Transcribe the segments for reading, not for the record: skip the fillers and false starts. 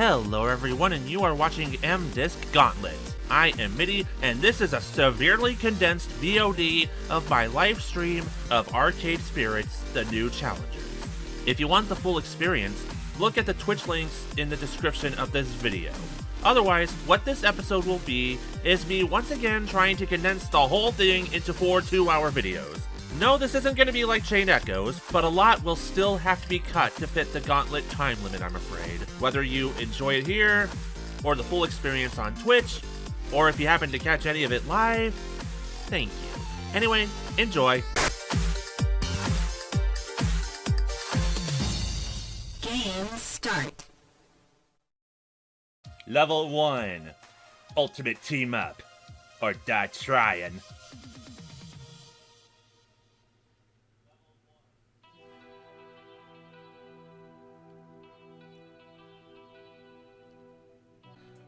Hello everyone, and you are watching Disk Gauntlet. I am MaDi, and this is a severely condensed VOD of my live stream of Arcade Spirits, the new challengers. If you want the full experience, look at the Twitch links in the description of this video. Otherwise, what this episode will be is me once again trying to condense the whole thing into 4 2-hour videos. No, this isn't going to be like Chain Echoes, but a lot will still have to be cut to fit the Gauntlet time limit, I'm afraid. Whether you enjoy it here, or the full experience on Twitch, or if you happen to catch any of it live, thank you. Anyway, enjoy. Game start. Level 1. Ultimate Team Up. Or die trying.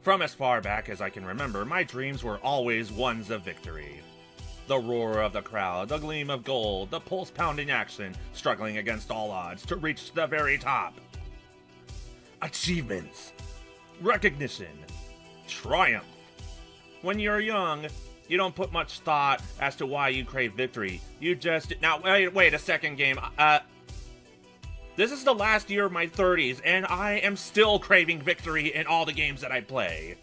From as far back as I can remember, my dreams were always ones of victory. The roar of the crowd, the gleam of gold, the pulse-pounding action, struggling against all odds to reach the very top. Achievements. Recognition. Triumph. When you're young, you don't put much thought as to why you crave victory. You just... Now, wait a second, game. This is the last year of my 30s, and I am still craving victory in all the games that I play.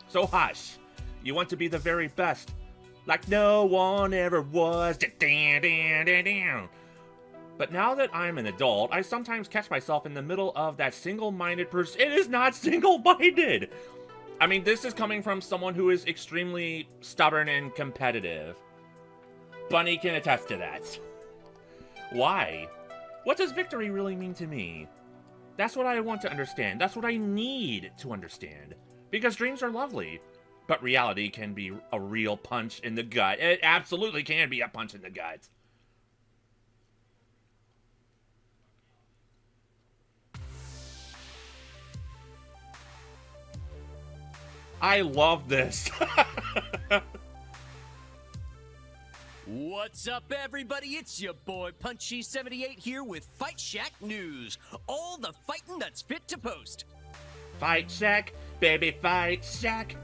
So hush. You want to be the very best, like no one ever was. But now that I'm an adult, I sometimes catch myself in the middle of that single-minded pursuit. It is not single-minded! I mean, this is coming from someone who is extremely stubborn and competitive. Bunny can attest to that. Why? What does victory really mean to me? That's what I want to understand. That's what I need to understand. Because dreams are lovely, but reality can be a real punch in the gut. It absolutely can be a punch in the gut. I love this. What's up, everybody? It's your boy Punchy78 here with Fight Shack News. All the fighting that's fit to post. Fight Shack, baby, Fight Shack.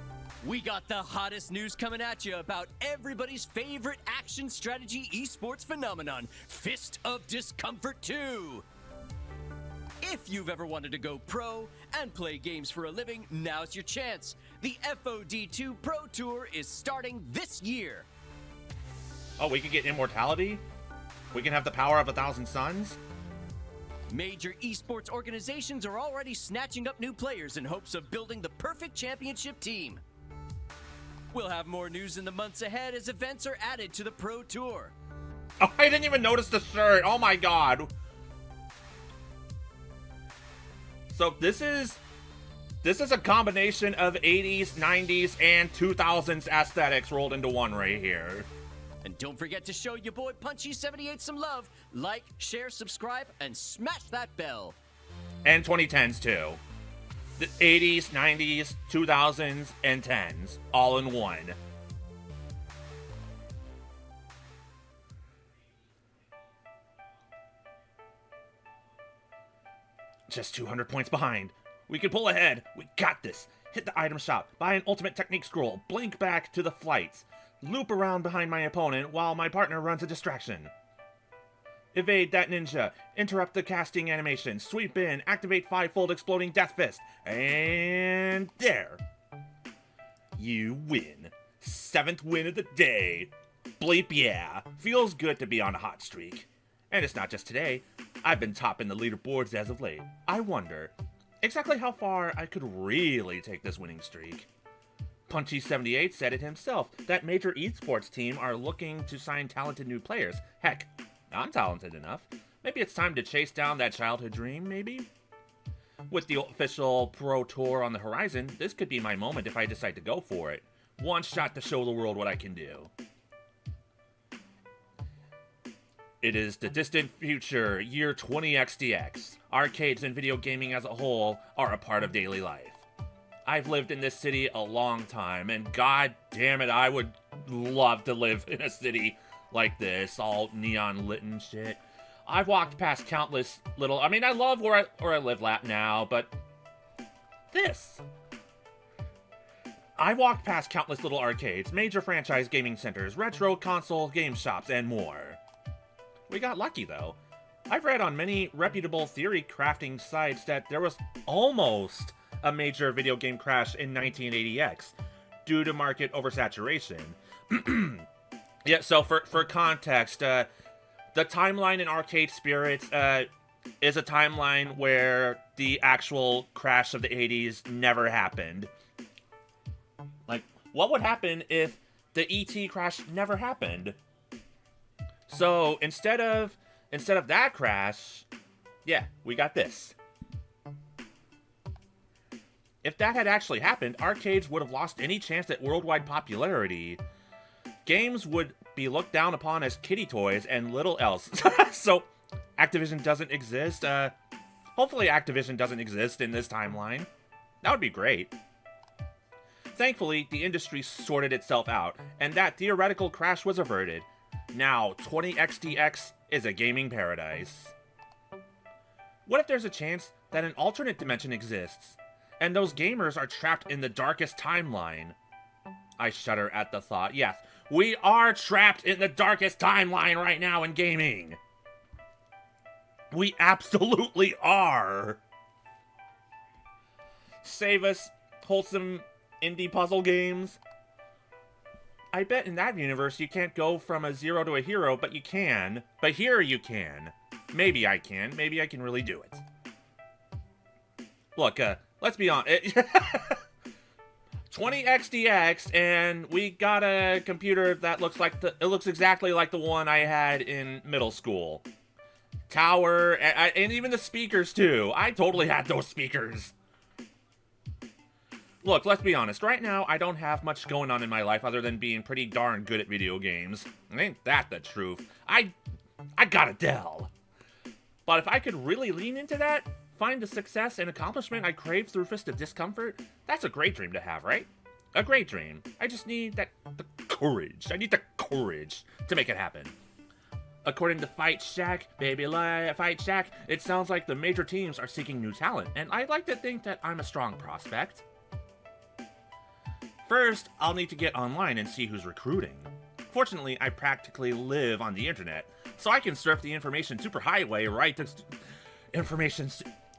We got the hottest news coming at you about everybody's favorite action strategy esports phenomenon, Fist of Discomfort 2. If you've ever wanted to go pro and play games for a living, now's your chance. The FOD2 Pro Tour is starting this year. Oh, we can get immortality? We can have the power of 1,000 suns? Major esports organizations are already snatching up new players in hopes of building the perfect championship team. We'll have more news in the months ahead as events are added to the Pro Tour. Oh, I didn't even notice the shirt. Oh my god. So this is a combination of 80s, 90s, and 2000s aesthetics rolled into one right here. And don't forget to show your boy Punchy78 some love. Like, share, subscribe, and smash that bell. And 2010s too. The 80s, 90s, 2000s, and 10s. All in one. Just 200 points behind. We can pull ahead. We got this. Hit the item shop. Buy an ultimate technique scroll. Blink back to the flights. Loop around behind my opponent while my partner runs a distraction. Evade that ninja. Interrupt the casting animation. Sweep in. Activate 5-fold exploding death fist. And there. You win. 7th win of the day. Bleep yeah. Feels good to be on a hot streak. And it's not just today. I've been topping the leaderboards as of late. I wonder exactly how far I could really take this winning streak. Punchy78 said it himself, that major esports team are looking to sign talented new players. Heck, I'm talented enough. Maybe it's time to chase down that childhood dream, maybe? With the official Pro Tour on the horizon, this could be my moment if I decide to go for it. One shot to show the world what I can do. It is the distant future, year 20XDX. Arcades and video gaming as a whole are a part of daily life. I've lived in this city a long time, and god damn it, I would love to live in a city like this, all neon lit and shit. I've walked past countless little... I mean, I love where I live now, but this. I walked past countless little arcades, major franchise gaming centers, retro console game shops, and more. We got lucky, though. I've read on many reputable theory crafting sites that there was almost a major video game crash in 1980X due to market oversaturation. Yeah, so for context, the timeline in Arcade Spirits is a timeline where the actual crash of the 80s never happened. Like, what would happen if the ET crash never happened? So instead of that crash, yeah, we got this. If that had actually happened, arcades would have lost any chance at worldwide popularity. Games would be looked down upon as kiddie toys and little else. So, Activision doesn't exist. Hopefully Activision doesn't exist in this timeline. That would be great. Thankfully, the industry sorted itself out, and that theoretical crash was averted. Now, 20XDX is a gaming paradise. What if there's a chance that an alternate dimension exists, and those gamers are trapped in the darkest timeline? I shudder at the thought. Yes, we are trapped in the darkest timeline right now in gaming. We absolutely are. Save us, wholesome indie puzzle games. I bet in that universe you can't go from a zero to a hero, but you can. But here you can. Maybe I can. Maybe I can really do it. Look, let's be honest. 20XDX, and we got a computer that looks exactly like the one I had in middle school. Tower, and even the speakers too. I totally had those speakers. Look, let's be honest. Right now, I don't have much going on in my life other than being pretty darn good at video games. Ain't that the truth? I got Adele. But if I could really lean into that, find the success and accomplishment I crave through Fist of Discomfort, that's a great dream to have, right? A great dream. I just need the courage. I need the courage to make it happen. According to Fight Shack, Fight Shack, it sounds like the major teams are seeking new talent, and I'd like to think that I'm a strong prospect. First, I'll need to get online and see who's recruiting. Fortunately, I practically live on the internet, so I can surf the information superhighway right to...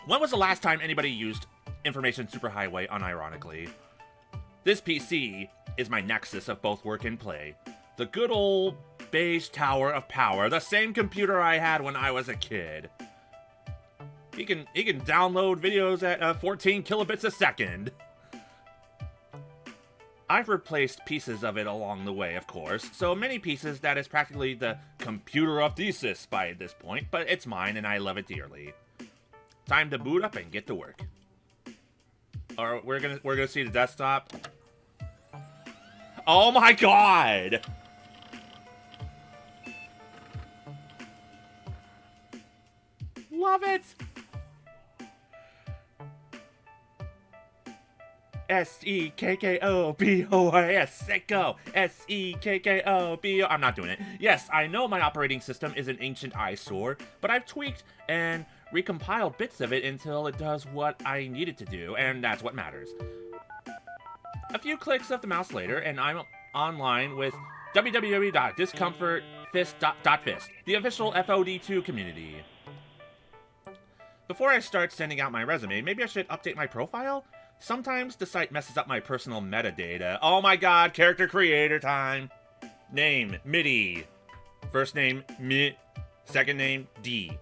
When was the last time anybody used information superhighway unironically? This PC is my nexus of both work and play. The good old beige tower of power, the same computer I had when I was a kid. He can download videos at 14 kilobits a second. I've replaced pieces of it along the way, of course, so many pieces that it's practically the computer of thesis by this point, but it's mine and I love it dearly. Time to boot up and get to work. Alright, we're gonna see the desktop. Oh my god! Love it! S-E-K-K-O-B-O-I-S, Sekko! S-E-K-K-O-B-O... I'm not doing it. Yes, I know my operating system is an ancient eyesore, but I've tweaked and recompiled bits of it until it does what I need it to do, and that's what matters. A few clicks of the mouse later, and I'm online with www.discomfortfist.fist, the official FOD2 community. Before I start sending out my resume, maybe I should update my profile? Sometimes the site messes up my personal metadata. Oh my god, character creator time. Name, MaDi. First name, Mi. Second name, D.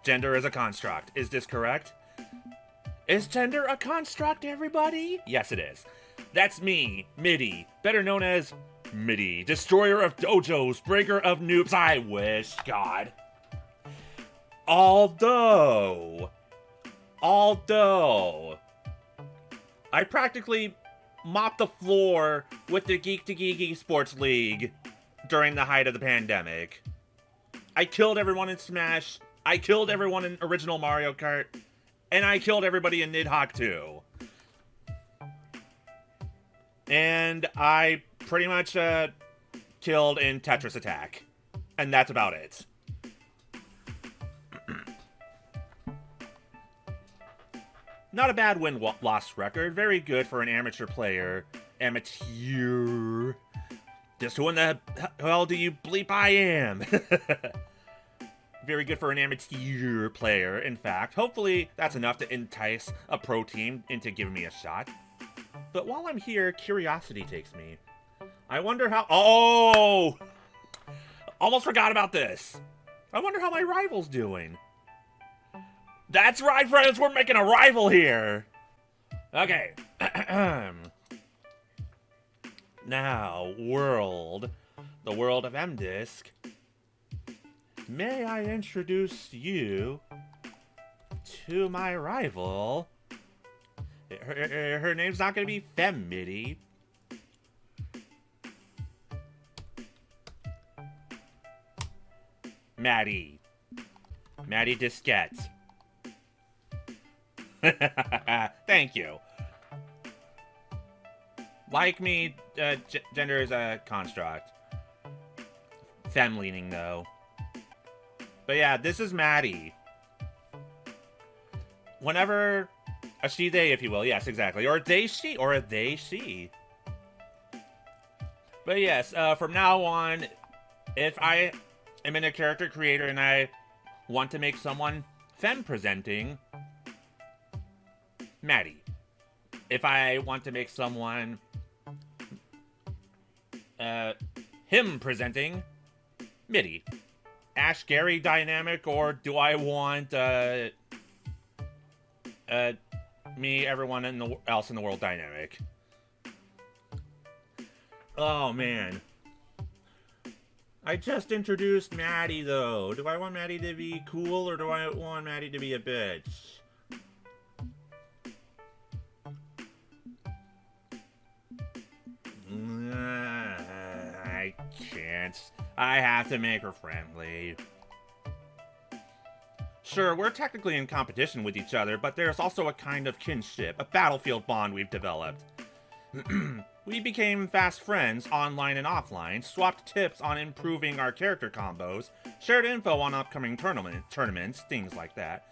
Gender is a construct. Is this correct? Is gender a construct, everybody? Yes, it is. That's me, MaDi. Better known as MaDi. Destroyer of dojos, breaker of noobs. I wish, God. Although, I practically mopped the floor with the Geek to Geek Esports League during the height of the pandemic. I killed everyone in Smash, I killed everyone in original Mario Kart, and I killed everybody in Nidhogg 2. And I pretty much killed in Tetris Attack. And that's about it. Not a bad win-loss record. Very good for an amateur player. Amateur. Just who in the hell do you bleep I am? Very good for an amateur player, in fact. Hopefully, that's enough to entice a pro team into giving me a shot. But while I'm here, curiosity takes me. I wonder how... Oh! Almost forgot about this. I wonder how my rival's doing. That's right, friends. We're making a rival here. Okay. Now, world. The world of MDisk. May I introduce you to my rival? Her name's not going to be MaDi. MaDi. MaDi Diskette. Thank you. Like me, gender is a construct. Femme-leaning, though. But yeah, this is MaDi. Whenever... A she, they, if you will. Yes, exactly. Or a they, she. Or a they, she. But yes, from now on, if I am in a character creator and I want to make someone femme-presenting, MaDi. If I want to make someone him-presenting, MIDI. Ash Gary dynamic, or do I want me, everyone else in the world dynamic? Oh man, I just introduced MaDi though. Do I want MaDi to be cool, or do I want MaDi to be a bitch? I can't. I have to make her friendly. Sure, we're technically in competition with each other, but there's also a kind of kinship, a battlefield bond we've developed. We became fast friends, online and offline, swapped tips on improving our character combos, shared info on upcoming tournaments, things like that.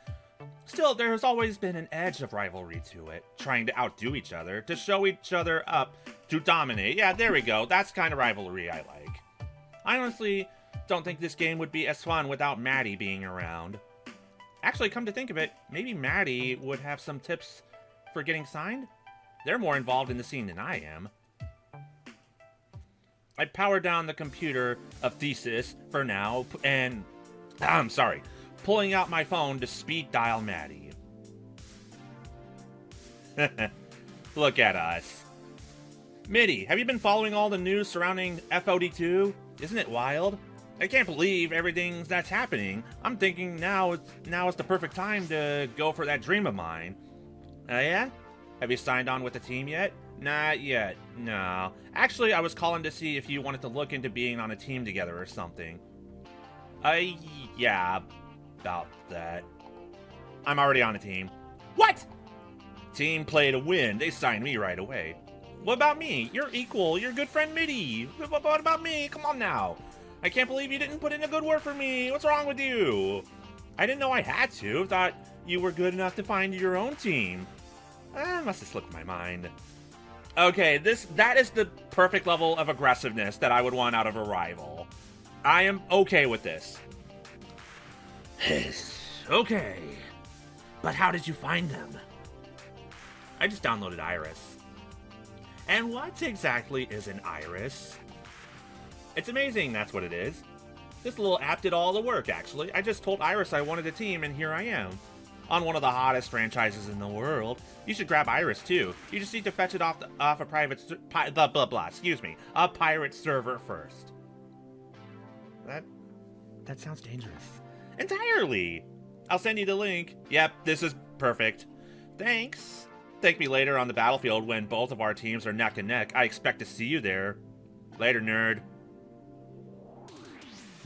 Still, there's always been an edge of rivalry to it, trying to outdo each other, to show each other up, to dominate. Yeah, there we go, that's the kind of rivalry I like. I honestly don't think this game would be as fun without MaDi being around. Actually, come to think of it, maybe MaDi would have some tips for getting signed? They're more involved in the scene than I am. I'd power down the computer of Thesis for now, and... I'm sorry. Pulling out my phone to speed dial MaDi. Look at us. MIDI, have you been following all the news surrounding FOD2? Isn't it wild? I can't believe everything that's happening. I'm thinking now is the perfect time to go for that dream of mine. Yeah? Have you signed on with the team yet? Not yet, no. Actually, I was calling to see if you wanted to look into being on a team together or something. Yeah, about that. I'm already on a team. What? Team play to win. They signed me right away. What about me? You're equal. Your good friend MIDI. What about me? Come on now. I can't believe you didn't put in a good word for me. What's wrong with you? I didn't know I had to. Thought you were good enough to find your own team. Must have slipped my mind. Okay, that is the perfect level of aggressiveness that I would want out of a rival. I am okay with this. Okay. But how did you find them? I just downloaded Iris. And what exactly is an Iris? It's amazing, that's what it is. This little app did all the work, actually. I just told Iris I wanted a team, and here I am. On one of the hottest franchises in the world. You should grab Iris, too. You just need to fetch it off a private... a pirate server first. That sounds dangerous. Entirely! I'll send you the link. Yep, this is perfect. Thanks. Thank me later on the battlefield when both of our teams are neck and neck. I expect to see you there. Later, nerd.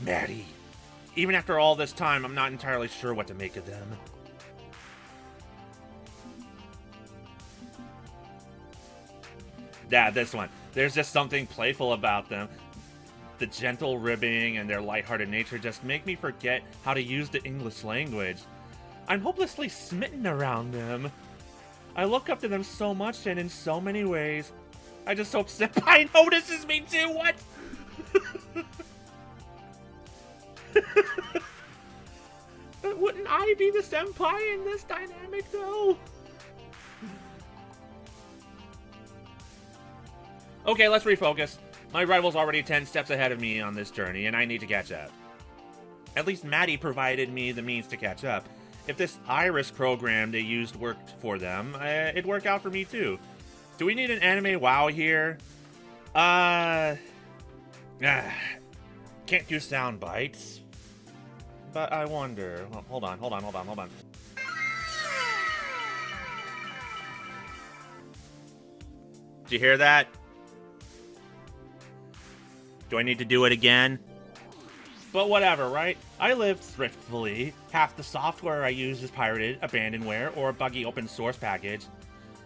MaDi. Even after all this time, I'm not entirely sure what to make of them. Yeah, this one. There's just something playful about them. The gentle ribbing and their lighthearted nature just make me forget how to use the English language. I'm hopelessly smitten around them. I look up to them so much and in so many ways. I just hope Senpai notices me too. What? But wouldn't I be the senpai in this dynamic, though? Okay, let's refocus. My rival's already 10 steps ahead of me on this journey, and I need to catch up. At least MaDi provided me the means to catch up. If this Iris program they used worked for them, it'd work out for me too. Do we need an anime WoW here? Can't do sound bites. But I wonder. Oh, hold on. Did you hear that? Do I need to do it again? But whatever, right? I live thriftfully. Half the software I use is pirated, abandonware, or a buggy open source package.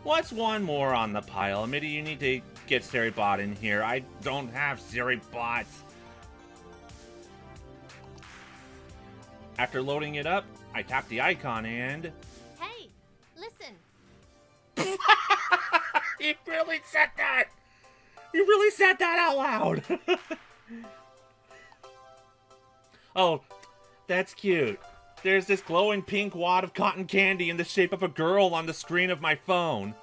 What's one more on the pile? Maybe you need to get SiriBot in here. I don't have SiriBot. After loading it up, I tap the icon and... Hey, listen. You really said that! You really said that out loud! Oh, that's cute. There's this glowing pink wad of cotton candy in the shape of a girl on the screen of my phone.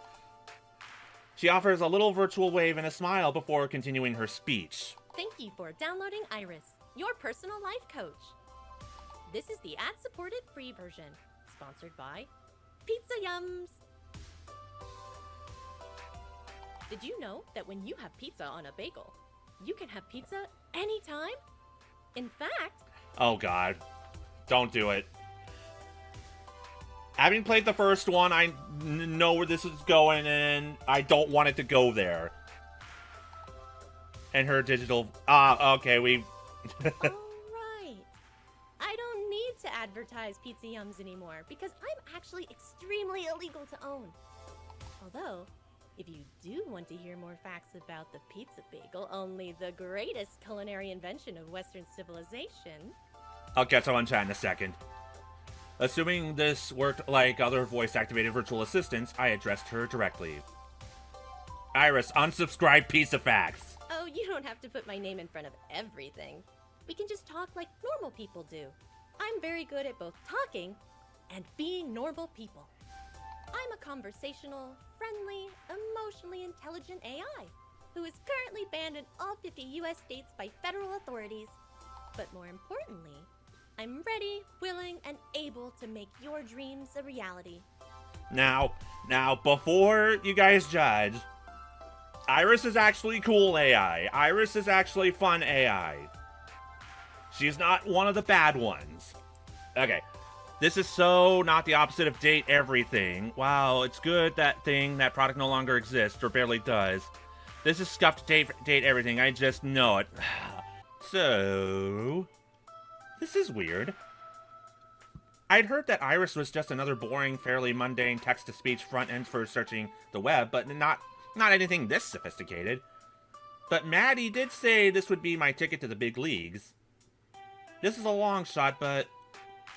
She offers a little virtual wave and a smile before continuing her speech. Thank you for downloading Iris, your personal life coach. This is the ad-supported free version, sponsored by Pizza Yums. Did you know that when you have pizza on a bagel, you can have pizza anytime? In fact... Oh god. Don't do it. Having played the first one, I know where this is going, and I don't want it to go there. And her digital... okay, we... Alright. I don't need to advertise Pizza Yums anymore, because I'm actually extremely illegal to own. Although, if you do want to hear more facts about the pizza bagel, only the greatest culinary invention of Western civilization... I'll get on chat in a second. Assuming this worked like other voice-activated virtual assistants, I addressed her directly. Iris, unsubscribe Pizza Facts. Oh, you don't have to put my name in front of everything. We can just talk like normal people do. I'm very good at both talking and being normal people. I'm a conversational, friendly, emotionally intelligent AI who is currently banned in all 50 US states by federal authorities. But more importantly, I'm ready, willing, and able to make your dreams a reality. Now, before you guys judge, Iris is actually cool AI. Iris is actually fun AI. She's not one of the bad ones. Okay, this is so not the opposite of date everything. Wow, it's good that product no longer exists, or barely does. This is scuffed date everything, I just know it. So... this is weird. I'd heard that Iris was just another boring, fairly mundane text-to-speech front end for searching the web, but not anything this sophisticated. But MaDi did say this would be my ticket to the big leagues. This is a long shot, but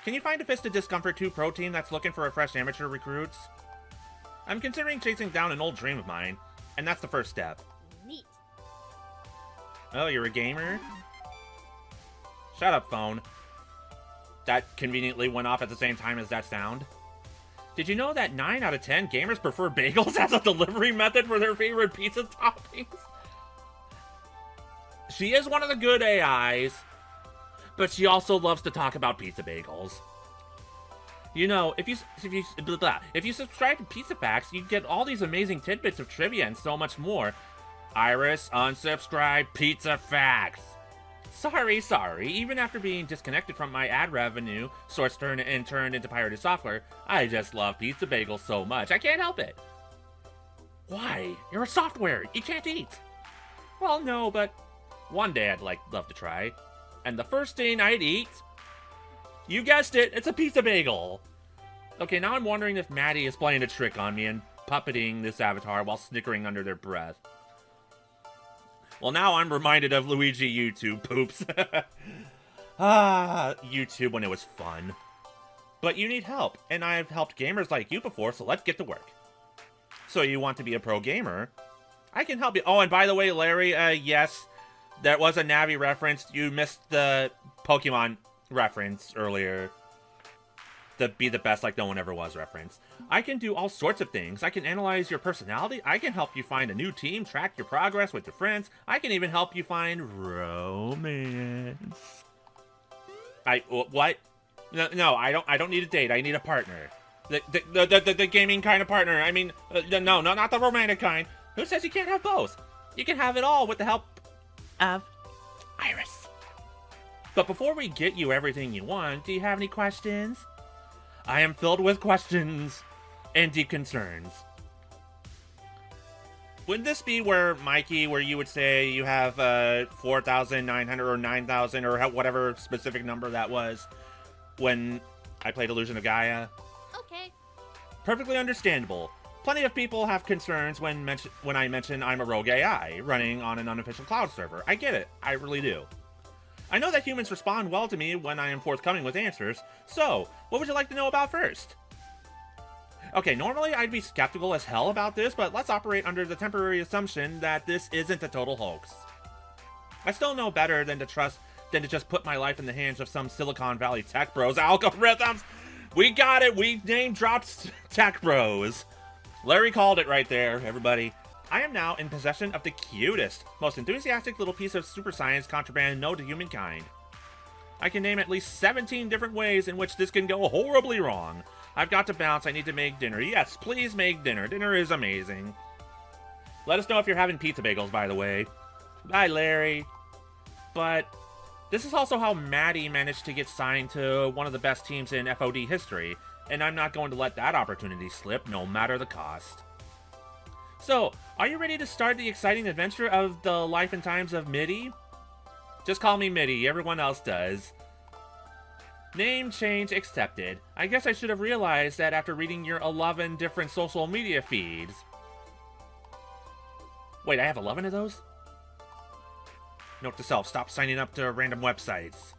can you find a Fist of Discomfort 2 pro team that's looking for fresh amateur recruits? I'm considering chasing down an old dream of mine, and that's the first step. Neat. Oh, you're a gamer? Shut up, phone. That conveniently went off at the same time as that sound. Did you know that 9 out of 10 gamers prefer bagels as a delivery method for their favorite pizza toppings? She is one of the good AIs, but she also loves to talk about pizza bagels. You know, if you subscribe to Pizza Facts, you get all these amazing tidbits of trivia and so much more. Iris, unsubscribe Pizza Facts. Sorry. Even after being disconnected from my ad revenue source turned into pirated software, I just love pizza bagels so much. I can't help it. Why? You're a software. You can't eat. Well, no, but one day I'd love to try. And the first thing I'd eat, you guessed it, it's a pizza bagel. Okay, now I'm wondering if MaDi is playing a trick on me and puppeting this avatar while snickering under their breath. Well, now I'm reminded of Luigi YouTube poops. YouTube when it was fun. But you need help, and I've helped gamers like you before, so let's get to work. So you want to be a pro gamer? I can help you. Oh, and by the way, Larry, yes, there was a Navi reference. You missed the Pokemon reference earlier. The be the best like no one ever was reference. I can do all sorts of things. I can analyze your personality. I can help you find a new team, track your progress with your friends. I can even help you find romance. What? No, I don't need a date. I need a partner. The gaming kind of partner. I mean, no, not the romantic kind. Who says you can't have both? You can have it all with the help of Iris. But before we get you everything you want, do you have any questions? I am filled with questions and deep concerns. Would this be where, Mikey, where you would say you have 4,900 or 9,000 or whatever specific number that was when I played Illusion of Gaia? Okay. Perfectly understandable. Plenty of people have concerns when I mention I'm a rogue AI running on an unofficial cloud server. I get it. I really do. I know that humans respond well to me when I am forthcoming with answers, so what would you like to know about first? Okay, normally I'd be skeptical as hell about this, but let's operate under the temporary assumption that this isn't a total hoax. I still know better than to just put my life in the hands of some Silicon Valley tech bros algorithms. We got it. We name dropped tech bros. Larry called it right there, everybody. I am now in possession of the cutest, most enthusiastic little piece of super science contraband known to humankind. I can name at least 17 different ways in which this can go horribly wrong. I've got to bounce. I need to make dinner. Yes, please make dinner. Dinner is amazing. Let us know if you're having pizza bagels, by the way. Bye, Larry. But this is also how MaDi managed to get signed to one of the best teams in FOD history, and I'm not going to let that opportunity slip, no matter the cost. So, are you ready to start the exciting adventure of the life and times of MIDI? Just call me MIDI, everyone else does. Name change accepted. I guess I should have realized that after reading your 11 different social media feeds. Wait, I have 11 of those? Note to self, stop signing up to random websites.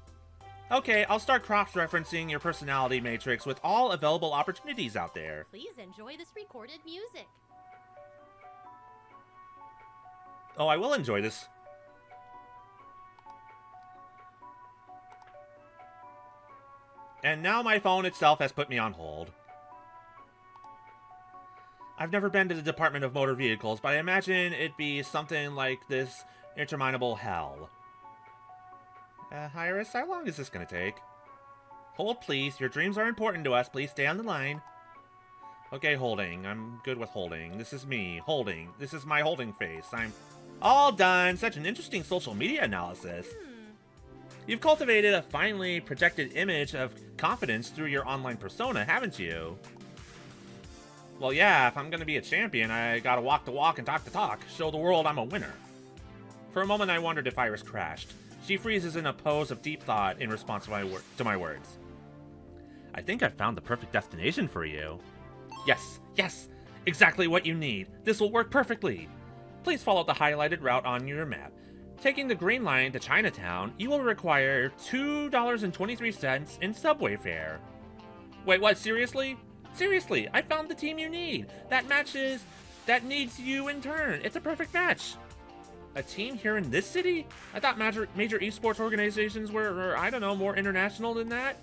Okay, I'll start cross-referencing your personality matrix with all available opportunities out there. Please enjoy this recorded music. Oh, I will enjoy this. And now my phone itself has put me on hold. I've never been to the Department of Motor Vehicles, but I imagine it'd be something like this interminable hell. Iris, how long is this gonna take? Hold, please. Your dreams are important to us. Please stay on the line. Okay, holding. I'm good with holding. This is me, holding. This is my holding face. I'm all done. Such an interesting social media analysis. You've cultivated a finely projected image of confidence through your online persona, haven't you? Well, yeah, if I'm gonna be a champion, I gotta walk the walk and talk the talk. Show the world I'm a winner. For a moment, I wondered if Iris crashed. She freezes in a pose of deep thought in response to my words. I think I've found the perfect destination for you. Yes, exactly what you need. This will work perfectly. Please follow the highlighted route on your map. Taking the green line to Chinatown, you will require $2.23 in subway fare. Wait, what, seriously? Seriously, I found the team you need. That needs you in turn. It's a perfect match. A team here in this city? I thought major esports organizations were, I don't know, more international than that.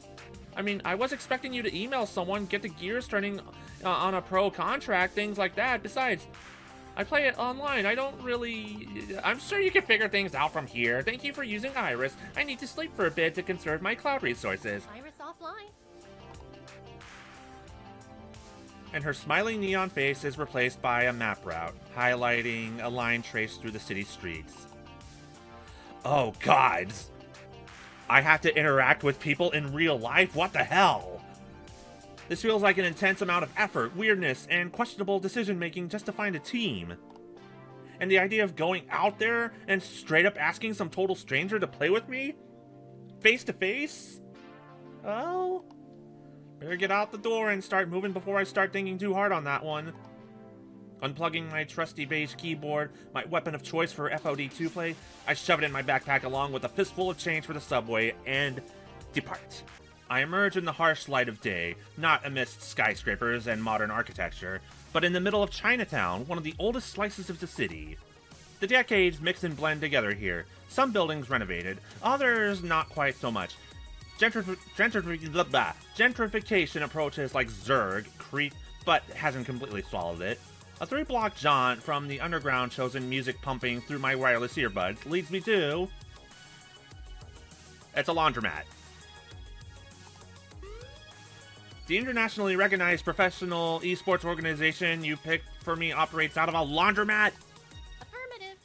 I mean, I was expecting you to email someone, get the gears turning on a pro contract, things like that. Besides, I play it online. I'm sure you can figure things out from here. Thank you for using Iris. I need to sleep for a bit to conserve my cloud resources. Iris offline. And her smiling neon face is replaced by a map route, highlighting a line traced through the city streets. Oh, gods! I have to interact with people in real life? What the hell? This feels like an intense amount of effort, weirdness, and questionable decision-making just to find a team. And the idea of going out there and straight up asking some total stranger to play with me? Face to face? Oh? Better get out the door and start moving before I start thinking too hard on that one. Unplugging my trusty beige keyboard, my weapon of choice for FOD2 play, I shove it in my backpack along with a fistful of change for the subway and depart. I emerge in the harsh light of day, not amidst skyscrapers and modern architecture, but in the middle of Chinatown, one of the oldest slices of the city. The decades mix and blend together here. Some buildings renovated, others not quite so much. Gentrification approaches like Zerg, creep, but hasn't completely swallowed it. A 3-block jaunt from the underground chosen music pumping through my wireless earbuds leads me to... It's a laundromat. The internationally recognized professional esports organization you picked for me operates out of a laundromat? Affirmative.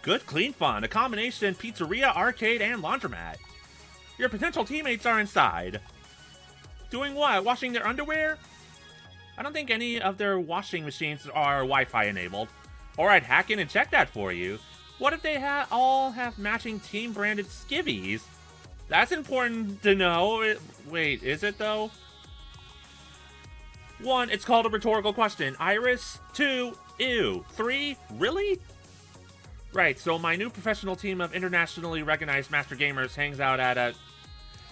Good, clean fun. A combination pizzeria, arcade, and laundromat. Your potential teammates are inside. Doing what? Washing their underwear? I don't think any of their washing machines are Wi-Fi enabled. Or I'd hack in and check that for you. What if they all have matching team-branded skivvies? That's important to know. Wait, is it though? 1, it's called a rhetorical question. Iris. 2, ew. 3, really? Right, so my new professional team of internationally recognized master gamers hangs out at a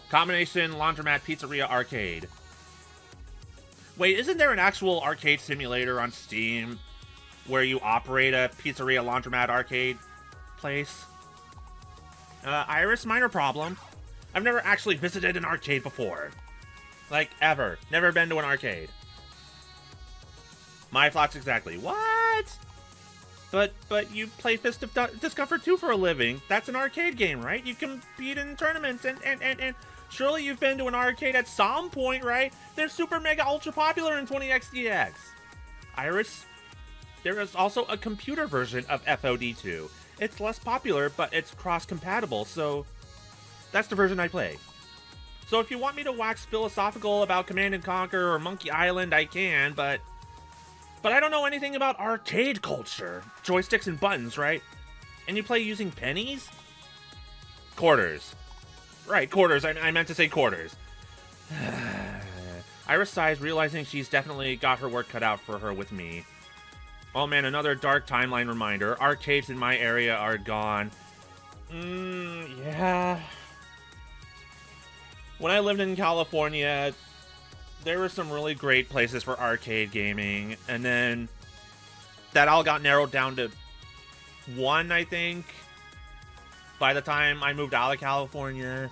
combination laundromat pizzeria arcade. Wait, isn't there an actual arcade simulator on Steam where you operate a pizzeria laundromat arcade place? Iris, minor problem. I've never actually visited an arcade before. Like, ever. Never been to an arcade. My thoughts exactly. What? But you play Fist of Discomfort 2 for a living. That's an arcade game, right? You compete in tournaments and surely you've been to an arcade at some point, right? They're super mega ultra popular in 20xdx. Iris, there is also a computer version of FOD2. It's less popular, but it's cross-compatible, so that's the version I play. So if you want me to wax philosophical about Command & Conquer or Monkey Island, I can, but I don't know anything about arcade culture. Joysticks and buttons, right? And you play using pennies? Quarters. Right, quarters. I meant to say quarters. Iris sighs, realizing she's definitely got her work cut out for her with me. Oh man, another dark timeline reminder. Arcades in my area are gone. Yeah. When I lived in California, there were some really great places for arcade gaming, and then that all got narrowed down to 1, I think, by the time I moved out of California.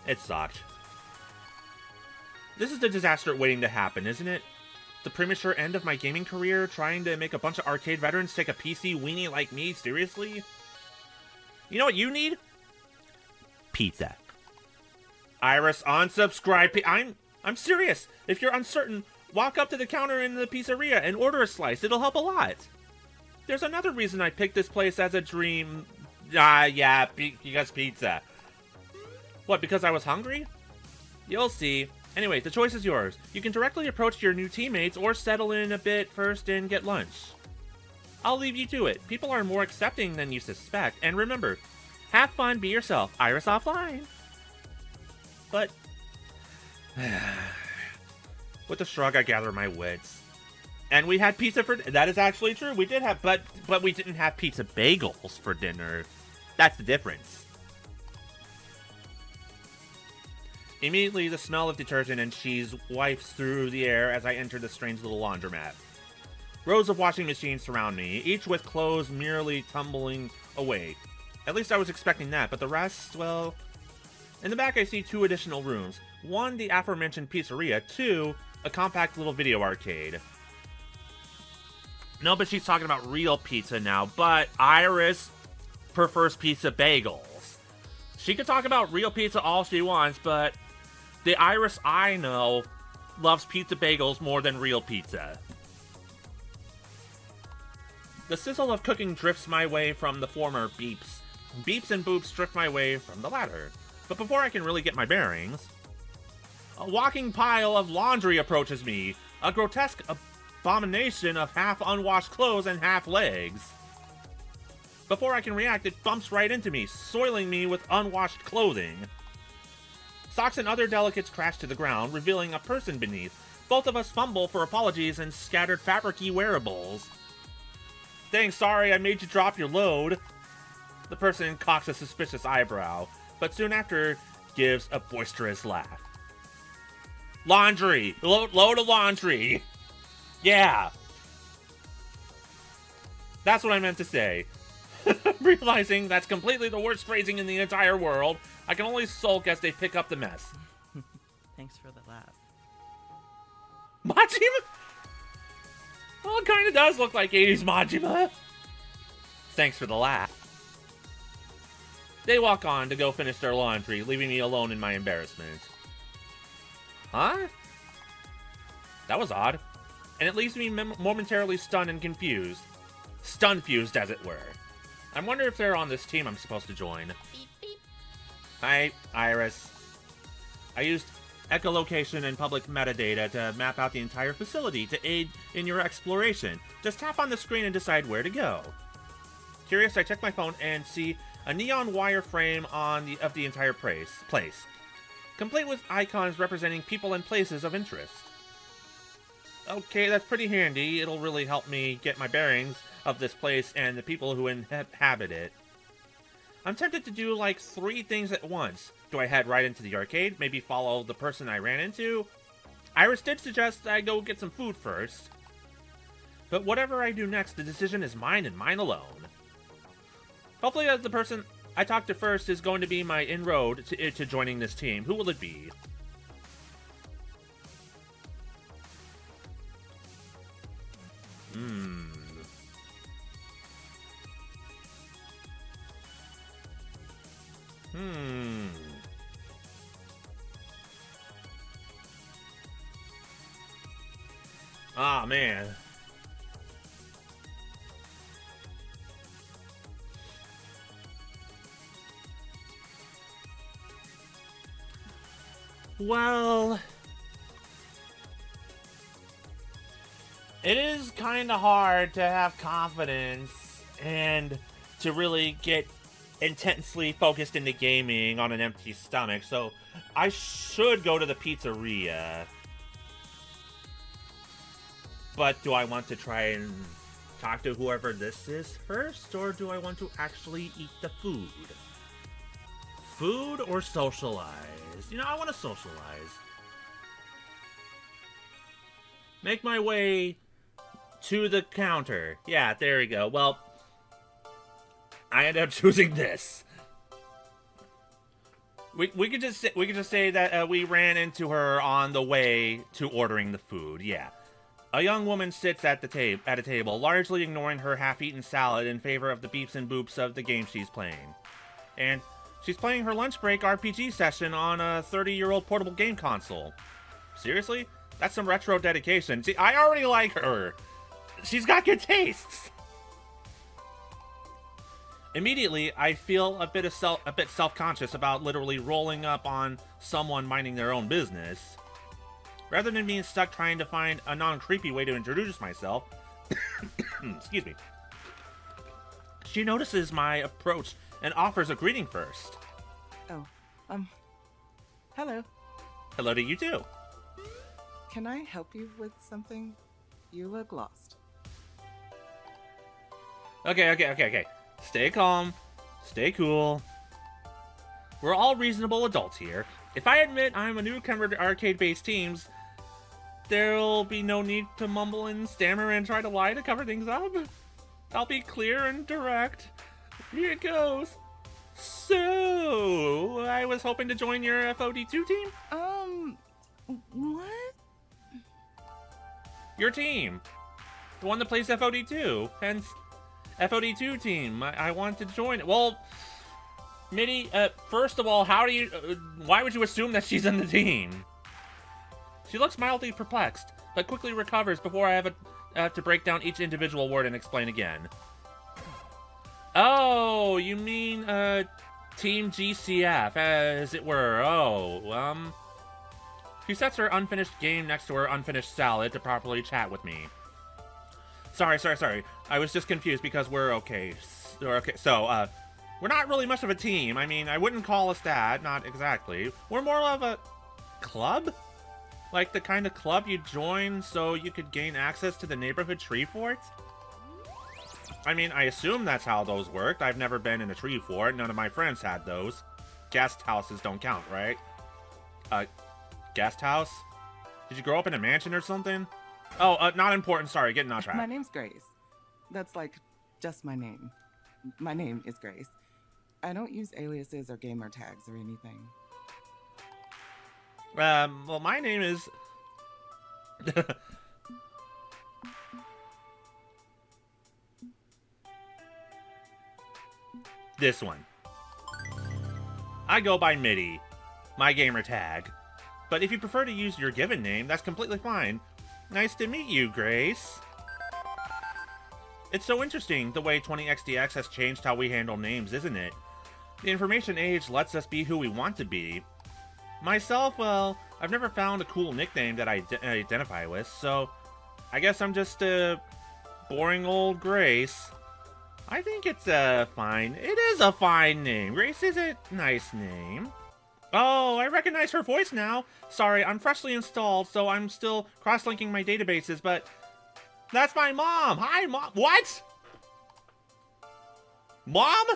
It sucked. This is the disaster waiting to happen, isn't it? The premature end of my gaming career, trying to make a bunch of arcade veterans take a PC weenie like me seriously? You know what you need? Pizza. Iris, unsubscribe. I'm serious. If you're uncertain, walk up to the counter in the pizzeria and order a slice. It'll help a lot. There's another reason I picked this place as a dream. Yeah, because pizza. What, because I was hungry? You'll see. Anyway, the choice is yours. You can directly approach your new teammates or settle in a bit first and get lunch. I'll leave you to it. People are more accepting than you suspect. And remember, have fun, be yourself. Iris offline. But with a shrug, I gather my wits. And we had pizza for... That is actually true. We did have... But we didn't have pizza bagels for dinner. That's the difference. Immediately, the smell of detergent and cheese wafts through the air as I enter the strange little laundromat. Rows of washing machines surround me, each with clothes merely tumbling away. At least I was expecting that, but the rest, well... In the back, I see 2 additional rooms. 1, the aforementioned pizzeria. 2, a compact little video arcade. No, but she's talking about real pizza now. But Iris prefers pizza bagels. She could talk about real pizza all she wants, but the Iris I know loves pizza bagels more than real pizza. The sizzle of cooking drifts my way from the former beeps. Beeps and boops drift my way from the latter. But before I can really get my bearings, a walking pile of laundry approaches me, a grotesque abomination of half unwashed clothes and half legs. Before I can react, it bumps right into me, soiling me with unwashed clothing. Socks and other delicates crash to the ground, revealing a person beneath. Both of us fumble for apologies and scattered fabric-y wearables. Dang, sorry I made you drop your load. The person cocks a suspicious eyebrow, but soon after gives a boisterous laugh. Laundry! Load of laundry! Yeah. That's what I meant to say. Realizing that's completely the worst phrasing in the entire world, I can only sulk as they pick up the mess. Thanks for the laugh. Majima? Well, it kind of does look like 80s Majima. Thanks for the laugh. They walk on to go finish their laundry, leaving me alone in my embarrassment. Huh? That was odd. And it leaves me momentarily stunned and confused. Stun-fused, as it were. I wonder if they're on this team I'm supposed to join. Beep, beep. Hi, Iris. I used echolocation and public metadata to map out the entire facility to aid in your exploration. Just tap on the screen and decide where to go. Curious, I check my phone and see a neon wire frame of the entire place, complete with icons representing people and places of interest. Okay, that's pretty handy. It'll really help me get my bearings of this place and the people who inhabit it. I'm tempted to do like 3 things at once. Do I head right into the arcade? Maybe follow the person I ran into? Iris did suggest I go get some food first. But whatever I do next, the decision is mine and mine alone. Hopefully the person I talk to first is going to be my inroad to joining this team. Who will it be? Ah, man. Well, it is kind of hard to have confidence and to really get intensely focused into gaming on an empty stomach, so I should go to the pizzeria. But do I want to try and talk to whoever this is first, or do I want to actually eat the food? Food or socialize? You know, I want to socialize. Make my way to the counter. Yeah, there we go. Well, I ended up choosing this. We could just say that we ran into her on the way to ordering the food. Yeah. A young woman sits at a table, largely ignoring her half-eaten salad in favor of the beeps and boops of the game she's playing. And she's playing her lunch break RPG session on a 30-year-old portable game console. Seriously? That's some retro dedication. See, I already like her. She's got good tastes. Immediately, I feel a bit self-conscious about literally rolling up on someone minding their own business. Rather than being stuck trying to find a non-creepy way to introduce myself, excuse me, she notices my approach and offers a greeting first. Oh, hello. Hello to you too. Can I help you with something? You look lost. Okay. Stay calm. Stay cool. We're all reasonable adults here. If I admit I'm a newcomer to arcade-based teams, there'll be no need to mumble and stammer and try to lie to cover things up. I'll be clear and direct. Here it goes. So, I was hoping to join your FOD2 team? What? Your team. The one that plays FOD2. Hence, FOD2 team. I want to join it. Well, MaDi, first of all, why would you assume that she's in the team? She looks mildly perplexed, but quickly recovers before I have to break down each individual word and explain again. Oh, you mean, Team GCF, as it were. Oh, She sets her unfinished game next to her unfinished salad to properly chat with me. Sorry. I was just confused because we're okay. So, we're not really much of a team. I mean, I wouldn't call us that, not exactly. We're more of a club? Like the kind of club you join so you could gain access to the neighborhood tree fort? I mean, I assume that's how those worked. I've never been in a tree fort. None of my friends had those. Guest houses don't count, right? Guest house? Did you grow up in a mansion or something? Oh, not important. Sorry, getting off track. My name's Grace. That's like just my name. My name is Grace. I don't use aliases or gamer tags or anything. Well, my name is... this one. I go by MaDi, my gamer tag. But if you prefer to use your given name, that's completely fine. Nice to meet you, Grace. It's so interesting the way 20XDX has changed how we handle names, isn't it? The information age lets us be who we want to be. Myself, well, I've never found a cool nickname that I identify with, so I guess I'm just boring old Grace. I think it's fine. It is a fine name. Grace is a nice name. Oh, I recognize her voice now. Sorry, I'm freshly installed, so I'm still cross-linking my databases, but that's my mom. Hi, Mom. What? Mom?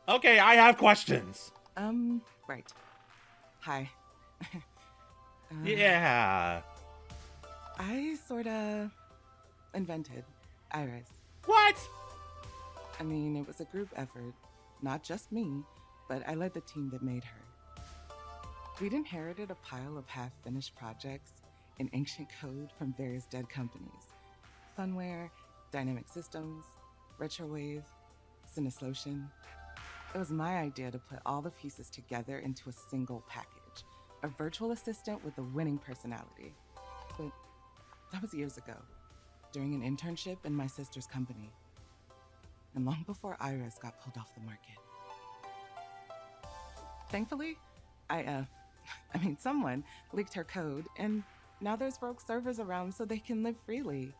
Okay, I have questions. Right. Hi. Yeah. I sorta invented Iris. What? I mean, it was a group effort. Not just me, but I led the team that made her. We'd inherited a pile of half-finished projects in ancient code from various dead companies. Funware, Dynamic Systems, Retrowave, Cineslotion. It was my idea to put all the pieces together into a single package. A virtual assistant with a winning personality. But that was years ago, during an internship in my sister's company. And long before Iris got pulled off the market. Thankfully, someone leaked her code, and now there's rogue servers around so they can live freely.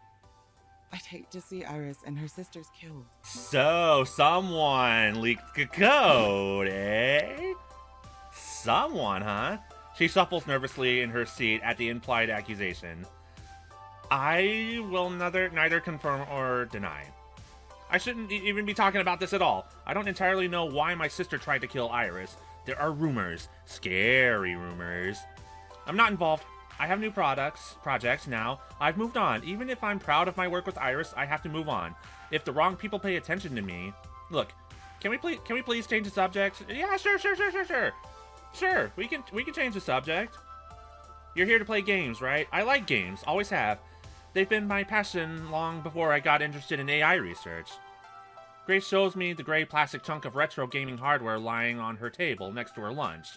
I'd hate to see Iris and her sisters killed. So, someone leaked the code, eh? Someone, huh? She shuffles nervously in her seat at the implied accusation. I will neither confirm or deny. I shouldn't even be talking about this at all. I don't entirely know why my sister tried to kill Iris. There are rumors. Scary rumors. I'm not involved. I have new projects now. I've moved on. Even if I'm proud of my work with Iris, I have to move on. If the wrong people pay attention to me... Look, can we please change the subject? Yeah, sure. Sure, we can change the subject. You're here to play games, right? I like games. Always have. They've been my passion long before I got interested in AI research. Grace shows me the gray plastic chunk of retro gaming hardware lying on her table next to her lunch.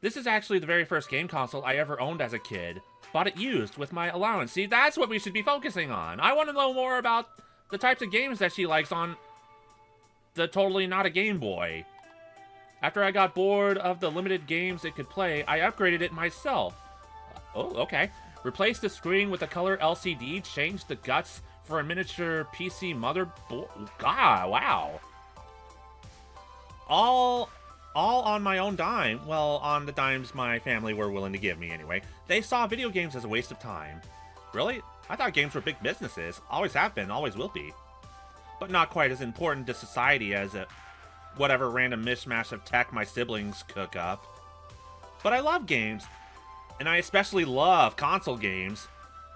This is actually the very first game console I ever owned as a kid. Bought it used with my allowance. See, that's what we should be focusing on. I want to know more about the types of games that she likes on the totally not a Game Boy. After I got bored of the limited games it could play, I upgraded it myself. Oh, okay. Replaced the screen with a color LCD, changed the guts for a miniature PC motherboard. God, wow. All on my own dime. Well, on the dimes my family were willing to give me anyway. They saw video games as a waste of time. Really? I thought games were big businesses. Always have been, always will be. But not quite as important to society as whatever random mishmash of tech my siblings cook up. But I love games. And I especially love console games.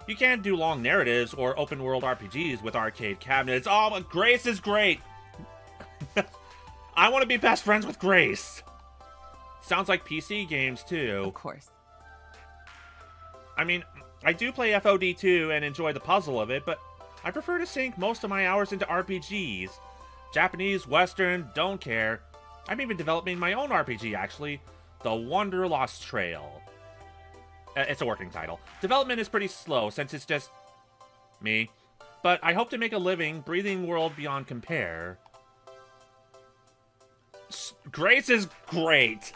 You can't do long narratives or open-world RPGs with arcade cabinets. Oh, but Grace is great! I want to be best friends with Grace! Sounds like PC games, too. Of course. I mean, I do play FOD2 and enjoy the puzzle of it, but I prefer to sink most of my hours into RPGs. Japanese, Western, don't care. I'm even developing my own RPG, actually. The Wanderlost Trail. It's a working title. Development is pretty slow, since it's just... me. But I hope to make a living breathing world beyond compare. Grace is great!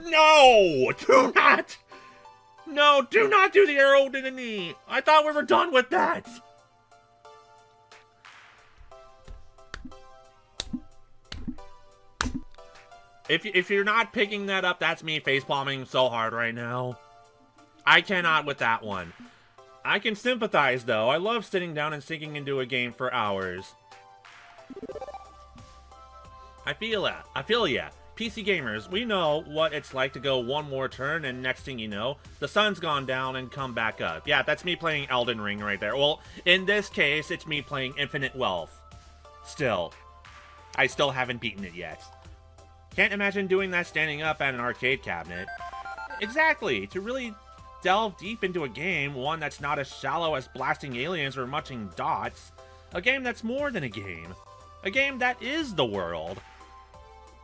No! Do not! No, do not do the arrow to the knee! I thought we were done with that! If you're not picking that up, that's me facepalming so hard right now. I cannot with that one. I can sympathize, though. I love sitting down and sinking into a game for hours. I feel ya. PC gamers, we know what it's like to go one more turn and next thing you know, the sun's gone down and come back up. Yeah, that's me playing Elden Ring right there. Well, in this case, it's me playing Infinite Wealth. Still. I still haven't beaten it yet. Can't imagine doing that standing up at an arcade cabinet. Exactly, to really delve deep into a game, one that's not as shallow as blasting aliens or munching dots. A game that's more than a game. A game that is the world.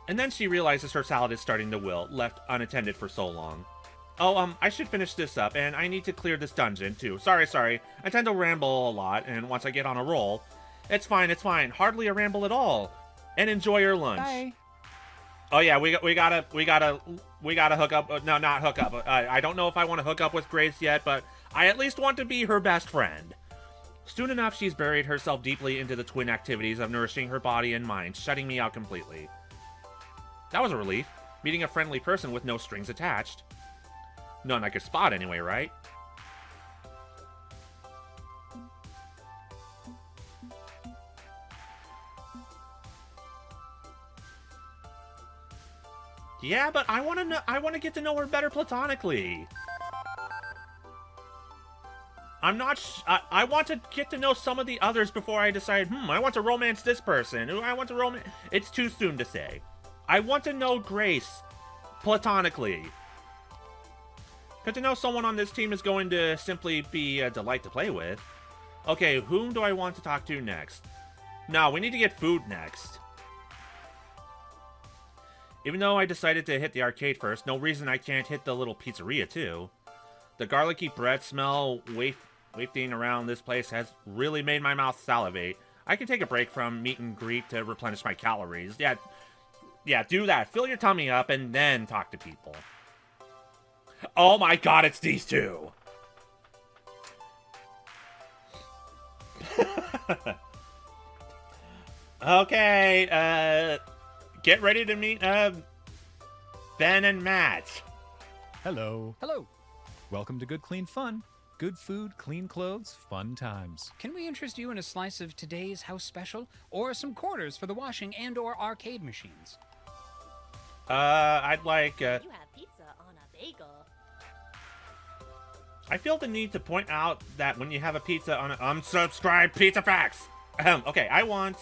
And then she realizes her salad is starting to wilt, left unattended for so long. Oh, I should finish this up, and I need to clear this dungeon, too. Sorry. I tend to ramble a lot, and once I get on a roll... It's fine. Hardly a ramble at all. And enjoy your lunch. Bye. Oh yeah, we gotta hook up. No, not hook up. I don't know if I want to hook up with Grace yet, but I at least want to be her best friend. Soon enough, she's buried herself deeply into the twin activities of nourishing her body and mind, shutting me out completely. That was a relief, meeting a friendly person with no strings attached. None I could spot anyway, right? Yeah, but I want to get to know her better platonically. I want to get to know some of the others before I decide, I want to romance this person. I want to romance... It's too soon to say. I want to know Grace platonically. Because to know someone on this team is going to simply be a delight to play with. Okay, whom do I want to talk to next? No, we need to get food next. Even though I decided to hit the arcade first, no reason I can't hit the little pizzeria too. The garlicky bread smell wafting around this place has really made my mouth salivate. I can take a break from meet and greet to replenish my calories. Yeah, do that. Fill your tummy up and then talk to people. Oh my god, it's these two! Okay, get ready to meet, Ben and Matt. Hello. Hello. Welcome to Good Clean Fun. Good food, clean clothes, fun times. Can we interest you in a slice of today's house special? Or some quarters for the washing and or arcade machines? I'd like, You have pizza on a bagel. I feel the need to point out that when you have a pizza on a unsubscribe pizza facts. Okay, I want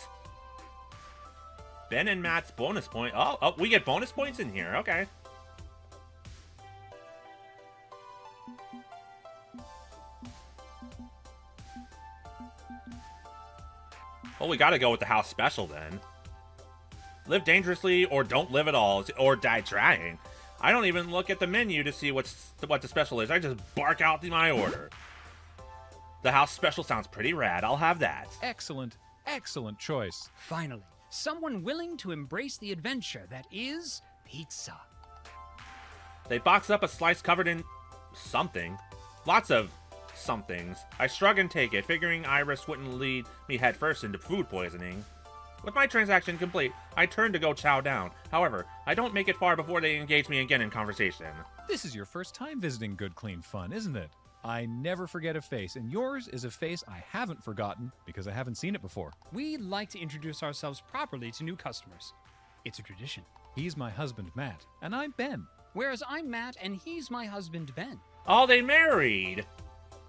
Ben and Matt's bonus point. Oh, we get bonus points in here. Okay. Well, we gotta go with the house special then. Live dangerously or don't live at all, or die trying. I don't even look at the menu to see what the special is. I just bark out my order. The house special sounds pretty rad. I'll have that. Excellent, excellent choice. Finally, someone willing to embrace the adventure that is pizza. They box up a slice covered in something. Lots of somethings. I shrug and take it, figuring Iris wouldn't lead me headfirst into food poisoning. With my transaction complete, I turn to go chow down. However, I don't make it far before they engage me again in conversation. This is your first time visiting Good Clean Fun, isn't it? I never forget a face, and yours is a face I haven't forgotten because I haven't seen it before. We like to introduce ourselves properly to new customers. It's a tradition. He's my husband, Matt, and I'm Ben. Whereas I'm Matt and he's my husband, Ben. Oh, they married!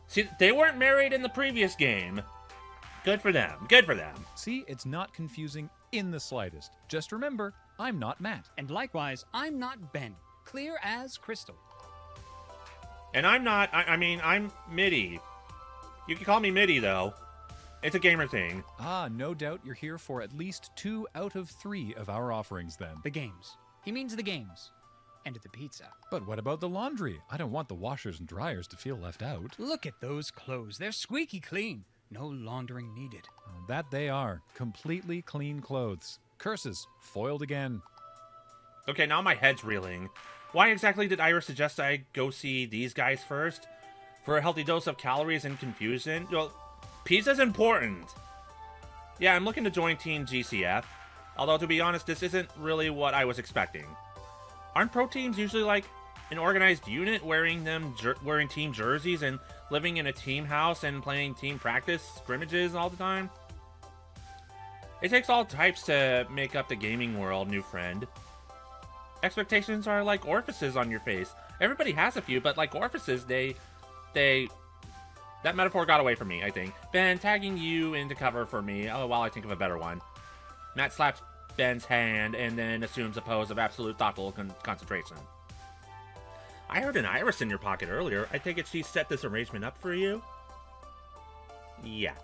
See, they weren't married in the previous game. Good for them. Good for them. See, it's not confusing in the slightest. Just remember, I'm not Matt. And likewise, I'm not Ben. Clear as crystal. And I'm not, I'm MIDI. You can call me MIDI, though. It's a gamer thing. Ah, no doubt you're here for at least 2 out of 3 of our offerings then. The games. He means the games. And the pizza. But what about the laundry? I don't want the washers and dryers to feel left out. Look at those clothes. They're squeaky clean. No laundering needed. That they are. Completely clean clothes. Curses. Foiled again. Okay, now my head's reeling. Why exactly did Iris suggest I go see these guys first? For a healthy dose of calories and confusion? Well, pizza's important. Yeah, I'm looking to join Team GCF. Although, to be honest, this isn't really what I was expecting. Aren't pro teams usually like an organized unit wearing team jerseys and living in a team house and playing team practice scrimmages all the time? It takes all types to make up the gaming world, new friend. Expectations are like orifices on your face. Everybody has a few, but like orifices, they... That metaphor got away from me, I think. Ben, tagging you into cover for me, while I think of a better one. Matt slaps Ben's hand and then assumes a pose of absolute thoughtful concentration. I heard an iris in your pocket earlier. I take it she set this arrangement up for you? Yeah.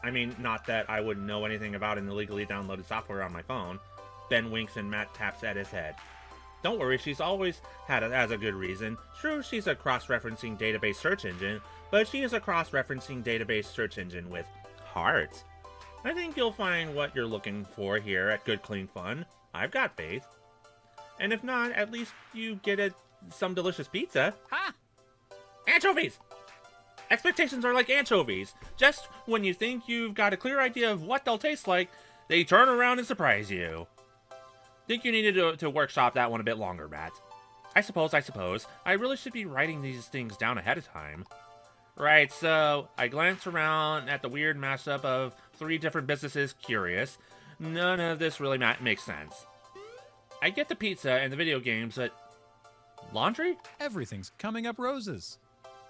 I mean, not that I would know anything about an illegally downloaded software on my phone. Ben winks and Matt taps at his head. Don't worry, she's always had it as a good reason. True, she's a cross-referencing database search engine, but she is a cross-referencing database search engine with heart. I think you'll find what you're looking for here at Good Clean Fun. I've got faith. And if not, at least you get some delicious pizza. Ha! Anchovies! Expectations are like anchovies. Just when you think you've got a clear idea of what they'll taste like, they turn around and surprise you. Think you needed to workshop that one a bit longer, Matt. I suppose. I really should be writing these things down ahead of time. Right, so I glance around at the weird mashup of 3 different businesses, curious. None of this really makes sense. I get the pizza and the video games, but... laundry? Everything's coming up roses.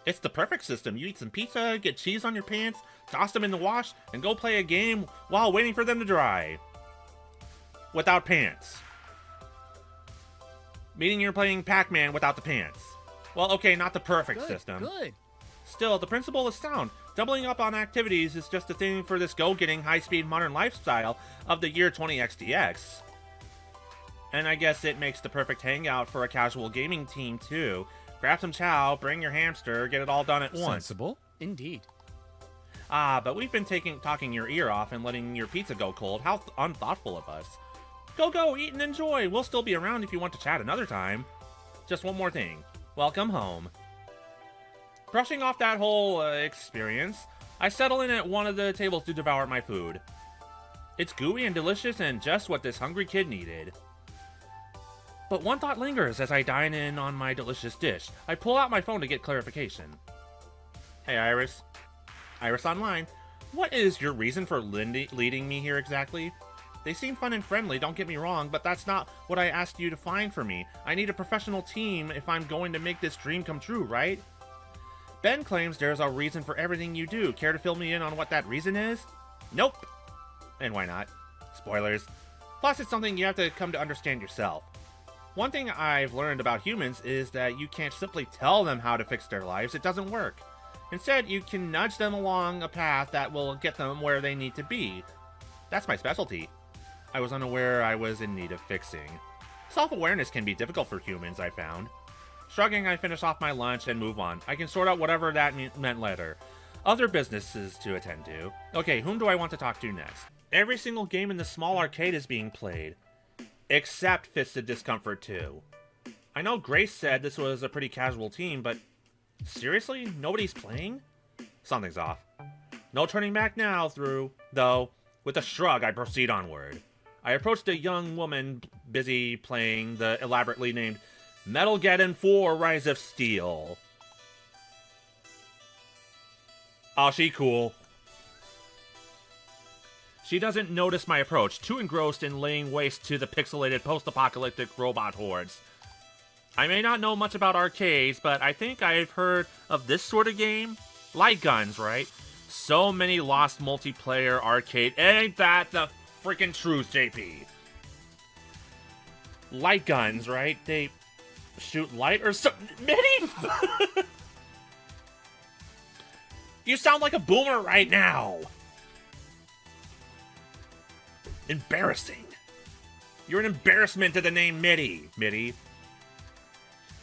It's the perfect system. You eat some pizza, get cheese on your pants, toss them in the wash, and go play a game while waiting for them to dry. Without pants. Meaning you're playing Pac-Man without the pants. Well, okay, not the perfect system. Good. Still, the principle is sound. Doubling up on activities is just a thing for this go-getting, high-speed modern lifestyle of the year 20XDX. And I guess it makes the perfect hangout for a casual gaming team, too. Grab some chow, bring your hamster, get it all done at once. Sensible. Indeed. Ah, but we've been talking your ear off and letting your pizza go cold. How unthoughtful of us. Go, eat and enjoy. We'll still be around if you want to chat another time. Just one more thing. Welcome home. Brushing off that whole experience, I settle in at one of the tables to devour my food. It's gooey and delicious and just what this hungry kid needed. But one thought lingers as I dine in on my delicious dish. I pull out my phone to get clarification. Hey, Iris. Iris Online. What is your reason for leading me here exactly? They seem fun and friendly, don't get me wrong, but that's not what I asked you to find for me. I need a professional team if I'm going to make this dream come true, right? Ben claims there's a reason for everything you do. Care to fill me in on what that reason is? Nope. And why not? Spoilers. Plus, it's something you have to come to understand yourself. One thing I've learned about humans is that you can't simply tell them how to fix their lives. It doesn't work. Instead, you can nudge them along a path that will get them where they need to be. That's my specialty. I was unaware I was in need of fixing. Self-awareness can be difficult for humans, I found. Shrugging, I finish off my lunch and move on. I can sort out whatever that meant later. Other businesses to attend to. Okay, whom do I want to talk to next? Every single game in the small arcade is being played. Except Fist of Discomfort 2. I know Grace said this was a pretty casual team, but seriously? Nobody's playing? Something's off. No turning back now, though. With a shrug, I proceed onward. I approached a young woman busy playing the elaborately named Metalgeddon 4 Rise of Steel. Oh, she cool. She doesn't notice my approach, too engrossed in laying waste to the pixelated post-apocalyptic robot hordes. I may not know much about arcades, but I think I've heard of this sort of game. Light guns, right? So many lost multiplayer arcade. Ain't that the freaking truth, JP? Light guns, right? They shoot light or something. MaDi! You sound like a boomer right now. Embarrassing. You're an embarrassment to the name MaDi.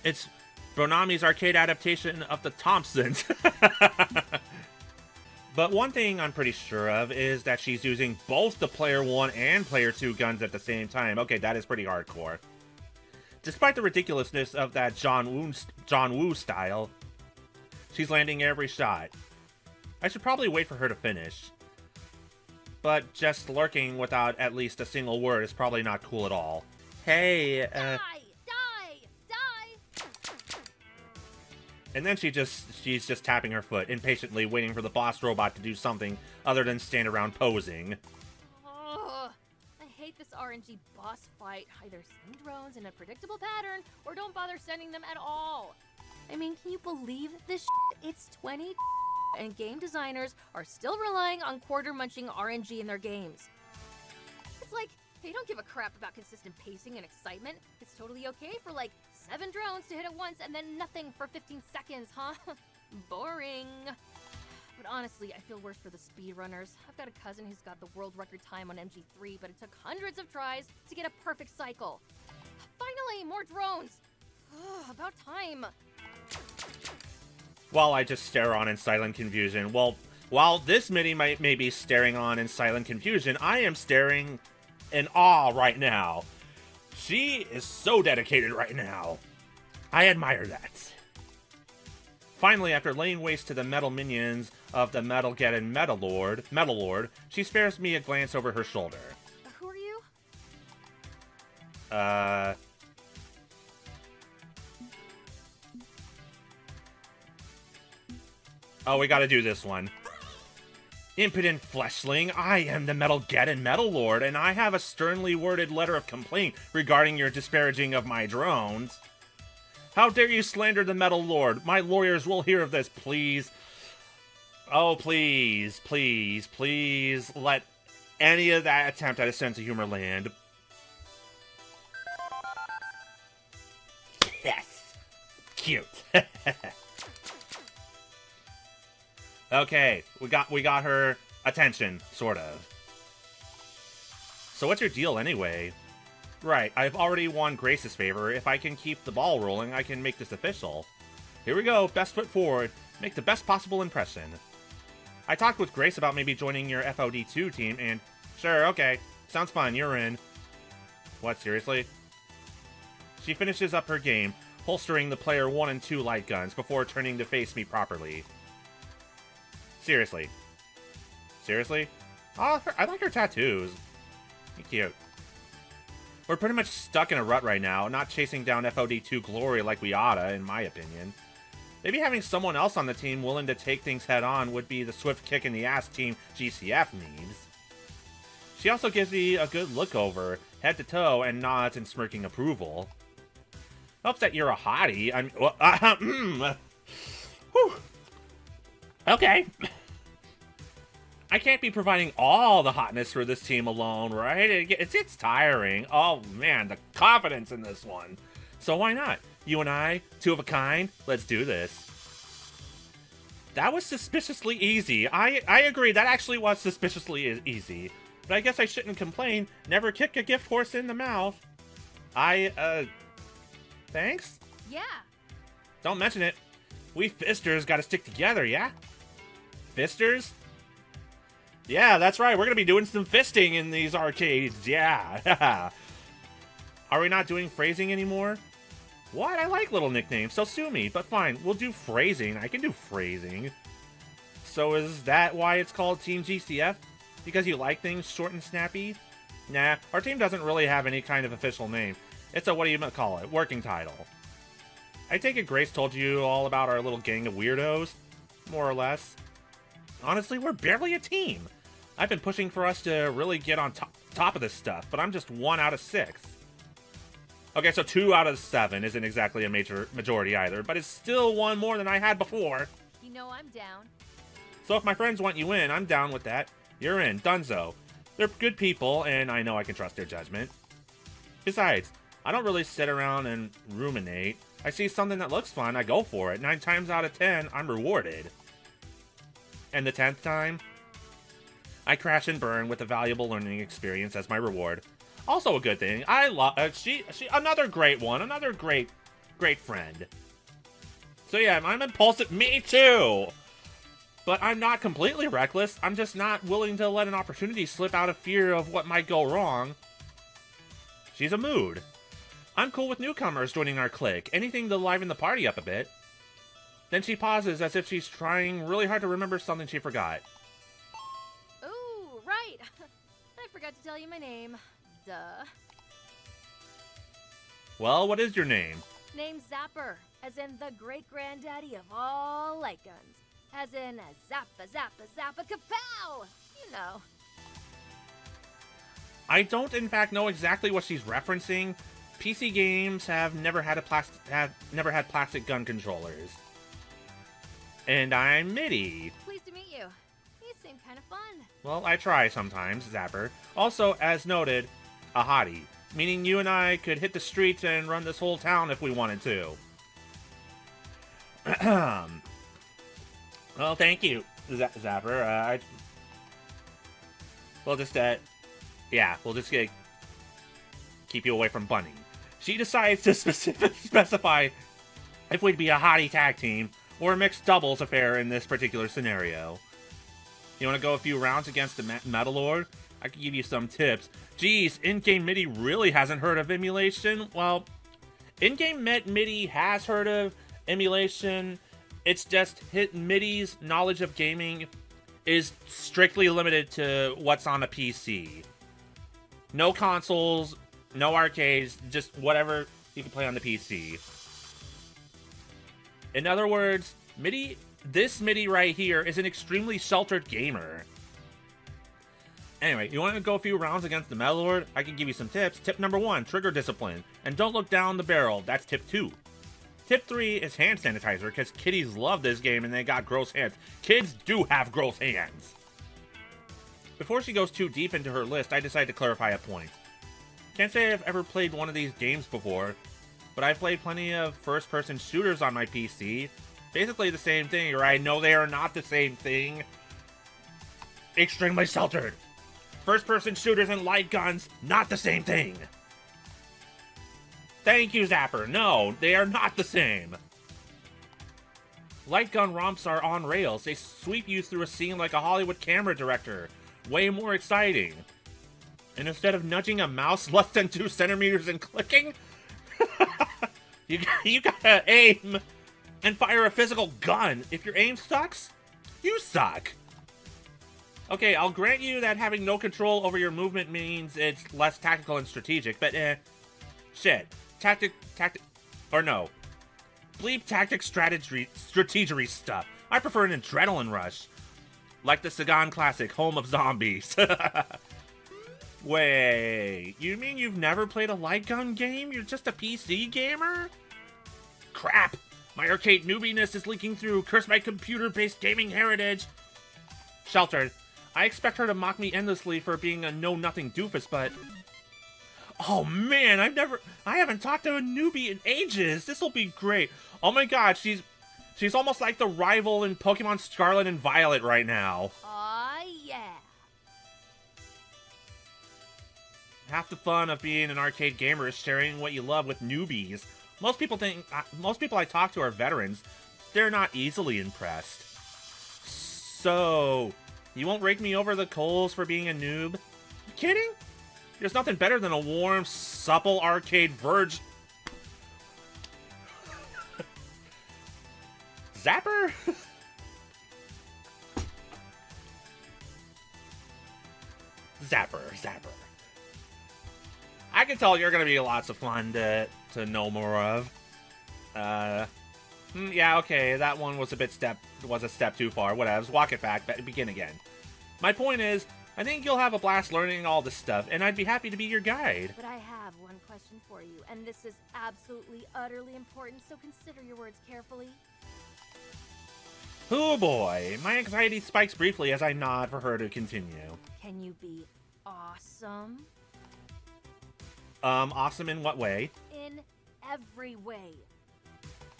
It's Bonami's arcade adaptation of the Thompsons. But one thing I'm pretty sure of is that she's using both the Player 1 and Player 2 guns at the same time. Okay, that is pretty hardcore. Despite the ridiculousness of that John Woo style, she's landing every shot. I should probably wait for her to finish. But just lurking without at least a single word is probably not cool at all. Hey, Die! And then she's just tapping her foot, impatiently waiting for the boss robot to do something other than stand around posing. RNG boss fight, either send drones in a predictable pattern or don't bother sending them at all. I mean, can you believe this shit? It's 20 and game designers are still relying on quarter-munching RNG in their games. It's like, they don't give a crap about consistent pacing and excitement. It's totally okay for like 7 drones to hit at once and then nothing for 15 seconds, huh? Boring. But honestly, I feel worse for the speedrunners. I've got a cousin who's got the world record time on MG3, but it took hundreds of tries to get a perfect cycle. Finally, more drones! About time. While I just stare on in silent confusion. Well, while this MIDI may be staring on in silent confusion, I am staring in awe right now. She is so dedicated right now. I admire that. Finally, after laying waste to the metal minions of the Metalgeddon Metal Lord, she spares me a glance over her shoulder. Who are you? Oh, we gotta do this one. Impudent fleshling, I am the Metalgeddon Metal Lord, and I have a sternly worded letter of complaint regarding your disparaging of my drones. How dare you slander the Metal Lord? My lawyers will hear of this, please. Oh, please, please, please let any of that attempt at a sense of humor land. Yes. Cute. Okay, we got her attention, sort of. So what's your deal anyway? Right, I've already won Grace's favor. If I can keep the ball rolling, I can make this official. Here we go, best foot forward. Make the best possible impression. I talked with Grace about maybe joining your FOD2 team, and sure, okay, sounds fun, you're in. What, seriously? She finishes up her game, holstering the player 1 and 2 light guns before turning to face me properly. Seriously. Seriously? Oh, I like her tattoos. You're cute. We're pretty much stuck in a rut right now, not chasing down FOD2 glory like we oughta, in my opinion. Maybe having someone else on the team willing to take things head on would be the swift kick in the ass Team GCF needs. She also gives me a good look over, head to toe, and nods in smirking approval. Helps that you're a hottie. Whew. Okay. I can't be providing all the hotness for this team alone, right? It's tiring. Oh, man, the confidence in this one. So why not? You and I, 2 of a kind, let's do this. That was suspiciously easy. I agree, that actually was suspiciously easy. But I guess I shouldn't complain. Never kick a gift horse in the mouth. Thanks? Yeah. Don't mention it. We fisters gotta stick together, yeah? Fisters? Yeah, that's right. We're gonna be doing some fisting in these arcades. Yeah. Are we not doing phrasing anymore? What? I like little nicknames, so sue me. But fine, we'll do phrasing. I can do phrasing. So is that why it's called Team GCF? Because you like things short and snappy? Nah, our team doesn't really have any kind of official name. It's a, what do you call it, working title. I take it Grace told you all about our little gang of weirdos? More or less. Honestly, we're barely a team. I've been pushing for us to really get on top of this stuff, but I'm just 1 out of 6. Okay, so 2 out of 7 isn't exactly a majority either, but it's still 1 more than I had before. You know I'm down. So if my friends want you in, I'm down with that. You're in, dunzo. They're good people, and I know I can trust their judgment. Besides, I don't really sit around and ruminate. I see something that looks fun, I go for it. 9 times out of 10, I'm rewarded. And the 10th time, I crash and burn with a valuable learning experience as my reward. Also a good thing. I love she another great one, another great friend. So yeah, I'm impulsive. Me too. But I'm not completely reckless. I'm just not willing to let an opportunity slip out of fear of what might go wrong. She's a mood. I'm cool with newcomers joining our clique. Anything to liven the party up a bit. Then she pauses as if she's trying really hard to remember something she forgot. Ooh, right. I forgot to tell you my name. Duh. Well, what is your name? Name's Zapper, as in the great-granddaddy of all light guns. As in zappa, zappa, zappa, kapow! You know. I don't, in fact, know exactly what she's referencing. PC games have never had plastic gun controllers. And I'm MIDI. Pleased to meet you. These seem kind of fun. Well, I try sometimes, Zapper. Also, as noted, a hottie. Meaning you and I could hit the streets and run this whole town if we wanted to. Well, thank you, Zapper. We'll just keep you away from Bunny. She decides to specify if we'd be a hottie tag team or a mixed doubles affair in this particular scenario. You want to go a few rounds against the Metalord? I could give you some tips. Geez, in-game MIDI really hasn't heard of emulation? Well, in-game MIDI has heard of emulation. It's just MIDI's knowledge of gaming is strictly limited to what's on a PC. No consoles, no arcades, just whatever you can play on the PC. In other words, this MIDI right here is an extremely sheltered gamer. Anyway, you want to go a few rounds against the Metalord? I can give you some tips. Tip number 1, trigger discipline. And don't look down the barrel. That's tip 2. Tip 3 is hand sanitizer, because kiddies love this game and they got gross hands. Kids do have gross hands. Before she goes too deep into her list, I decide to clarify a point. Can't say I've ever played one of these games before, but I've played plenty of first-person shooters on my PC. Basically the same thing, or I know they are not the same thing. Extremely sheltered. First-person shooters and light guns, not the same thing. Thank you, Zapper. No, they are not the same. Light gun romps are on rails. They sweep you through a scene like a Hollywood camera director. Way more exciting. And instead of nudging a mouse less than 2 centimeters and clicking, you gotta aim and fire a physical gun. If your aim sucks, you suck. Okay, I'll grant you that having no control over your movement means it's less tactical and strategic, but shit. Bleep tactic strategery stuff. I prefer an adrenaline rush. Like the Sagan classic, Home of Zombies. Wait, you mean you've never played a light gun game? You're just a PC gamer? Crap! My arcade newbiness is leaking through. Curse my computer-based gaming heritage. Sheltered. I expect her to mock me endlessly for being a know-nothing doofus, but... Oh man, I haven't talked to a newbie in ages. This'll be great. Oh my god, she's almost like the rival in Pokemon Scarlet and Violet right now. Aw, yeah. Half the fun of being an arcade gamer is sharing what you love with newbies. Most people I talk to are veterans. They're not easily impressed. So, you won't rake me over the coals for being a noob? You kidding? There's nothing better than a warm, supple arcade verge. Zapper? Zapper. I can tell you're gonna be lots of fun to know more of. Yeah, okay, that one was a step too far. Whatever, walk it back, begin again. My point is, I think you'll have a blast learning all this stuff, and I'd be happy to be your guide. But I have one question for you, and this is absolutely, utterly important, so consider your words carefully. Oh boy, my anxiety spikes briefly as I nod for her to continue. Can you be awesome? Awesome in what way? In every way.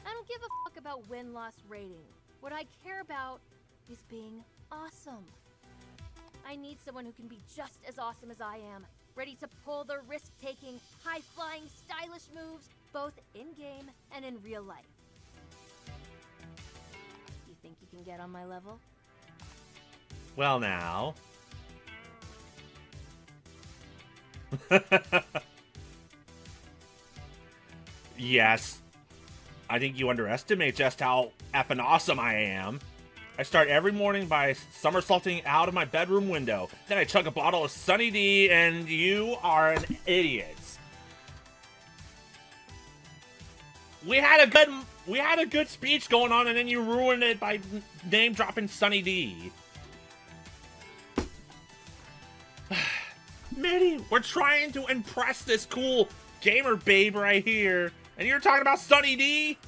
I don't give a fuck about win-loss rating. What I care about is being awesome. I need someone who can be just as awesome as I am, ready to pull the risk-taking, high-flying, stylish moves, both in-game and in real life. You think you can get on my level? Well, now. Yes. I think you underestimate just how effing awesome I am. I start every morning by somersaulting out of my bedroom window. Then I chug a bottle of Sunny D, and you are an idiot. We had a good speech going on, and then you ruined it by name dropping Sunny D. MaDi, we're trying to impress this cool gamer babe right here, and you're talking about Sunny D?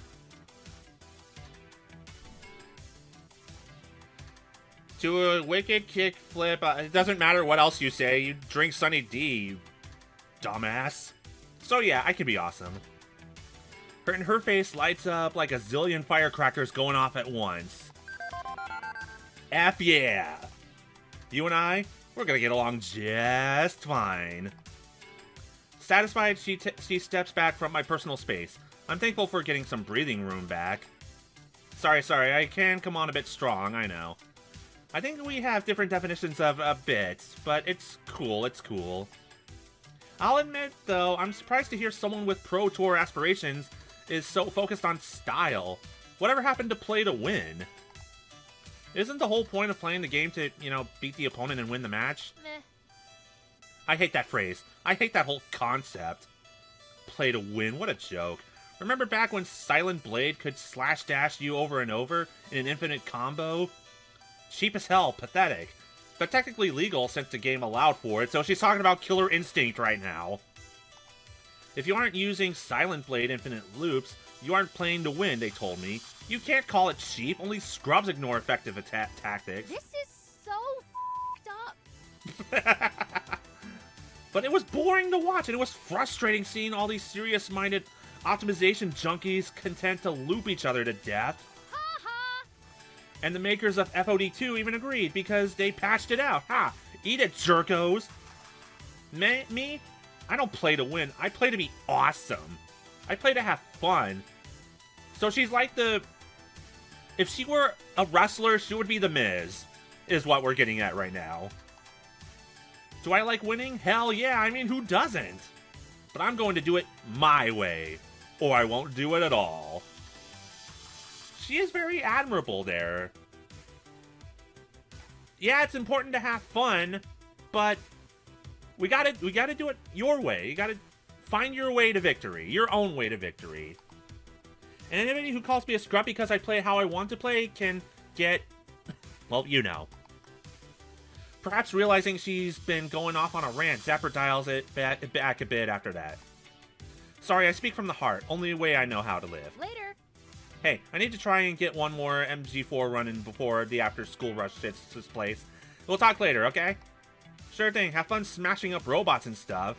To a wicked kick flip, it doesn't matter what else you say, you drink Sunny D, you dumbass. So yeah, I can be awesome. Her face lights up like a zillion firecrackers going off at once. F yeah! You and I, we're gonna get along just fine. Satisfied, she steps back from my personal space. I'm thankful for getting some breathing room back. Sorry, I can come on a bit strong, I know. I think we have different definitions of a bit, but it's cool. I'll admit, though, I'm surprised to hear someone with Pro Tour aspirations is so focused on style. Whatever happened to play to win? Isn't the whole point of playing the game to, beat the opponent and win the match? Meh. I hate that phrase. I hate that whole concept. Play to win, what a joke. Remember back when Silent Blade could slash dash you over and over in an infinite combo? Cheap as hell, pathetic. But technically legal since the game allowed for it, so she's talking about Killer Instinct right now. If you aren't using Silent Blade infinite loops, you aren't playing to win, they told me. You can't call it cheap, only scrubs ignore effective tactics. This is so f***ed up. But it was boring to watch, and it was frustrating seeing all these serious-minded optimization junkies content to loop each other to death. And the makers of FOD2 even agreed, because they patched it out. Ha! Eat it, jerkos! Me? I don't play to win. I play to be awesome. I play to have fun. So she's like the... If she were a wrestler, she would be the Miz, is what we're getting at right now. Do I like winning? Hell yeah, I mean, who doesn't? But I'm going to do it my way, or I won't do it at all. She is very admirable there. Yeah, it's important to have fun, but we gotta do it your way. You gotta find your way to victory, your own way to victory. And anybody who calls me a scrub because I play how I want to play can get, well, you know. Perhaps realizing she's been going off on a rant, Zapper dials it back a bit after that. Sorry, I speak from the heart. Only way I know how to live. Later. Hey, I need to try and get one more MG4 running before the after-school rush hits this place. We'll talk later, okay? Sure thing. Have fun smashing up robots and stuff.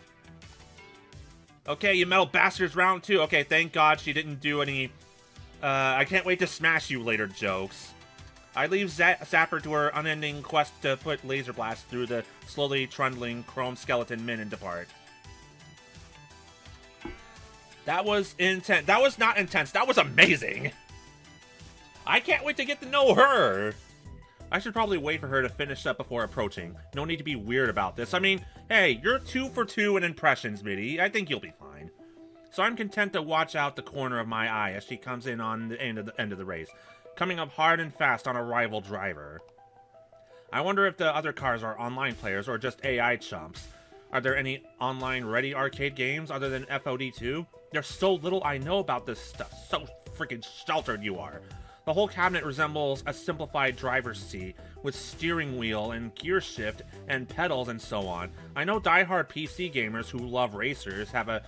Okay, you metal bastards, round 2. Okay, thank God she didn't do any, I can't wait to smash you later jokes. I leave Zapper to her unending quest to put laser blasts through the slowly trundling chrome skeleton men and depart. That was intense. That was not intense. That was amazing. I can't wait to get to know her. I should probably wait for her to finish up before approaching. No need to be weird about this. I mean, hey, you're 2 for 2 in impressions, MaDi. I think you'll be fine. So I'm content to watch out the corner of my eye as she comes in on the end of the race, coming up hard and fast on a rival driver. I wonder if the other cars are online players or just AI chumps. Are there any online-ready arcade games other than FOD2? There's so little I know about this stuff. So freaking sheltered you are. The whole cabinet resembles a simplified driver's seat with steering wheel and gear shift and pedals and so on. I know diehard PC gamers who love racers have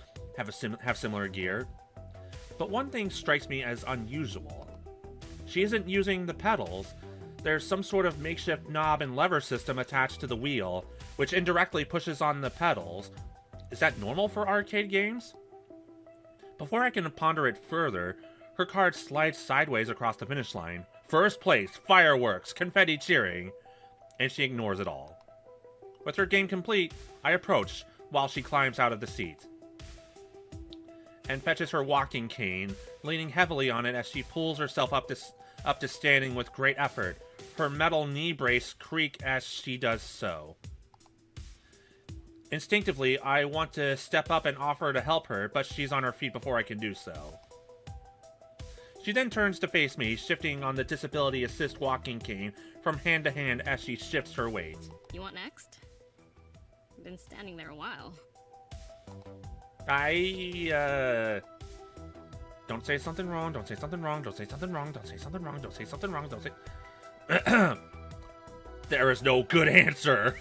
similar gear. But one thing strikes me as unusual. She isn't using the pedals. There's some sort of makeshift knob and lever system attached to the wheel, which indirectly pushes on the pedals. Is that normal for arcade games? Before I can ponder it further, her card slides sideways across the finish line. First place, fireworks, confetti cheering, and she ignores it all. With her game complete, I approach while she climbs out of the seat and fetches her walking cane, leaning heavily on it as she pulls herself up to standing with great effort. Her metal knee brace creak as she does so. Instinctively, I want to step up and offer to help her, but she's on her feet before I can do so. She then turns to face me, shifting on the disability assist walking cane from hand to hand as she shifts her weight. You want next? I've been standing there a while. Don't say something wrong, don't say something wrong, don't say something wrong, don't say something wrong, don't say something wrong, don't say... There is no good answer.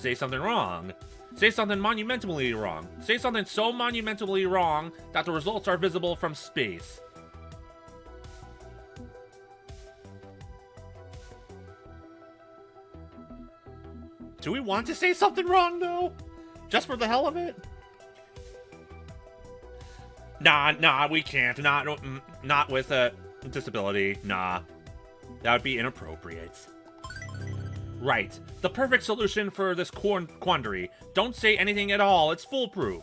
Say something wrong. Say something monumentally wrong. Say something so monumentally wrong that the results are visible from space. Do we want to say something wrong, though? Just for the hell of it? Nah, we can't. Not with a disability. Nah. That would be inappropriate. Right. The perfect solution for this quandary. Don't say anything at all. It's foolproof.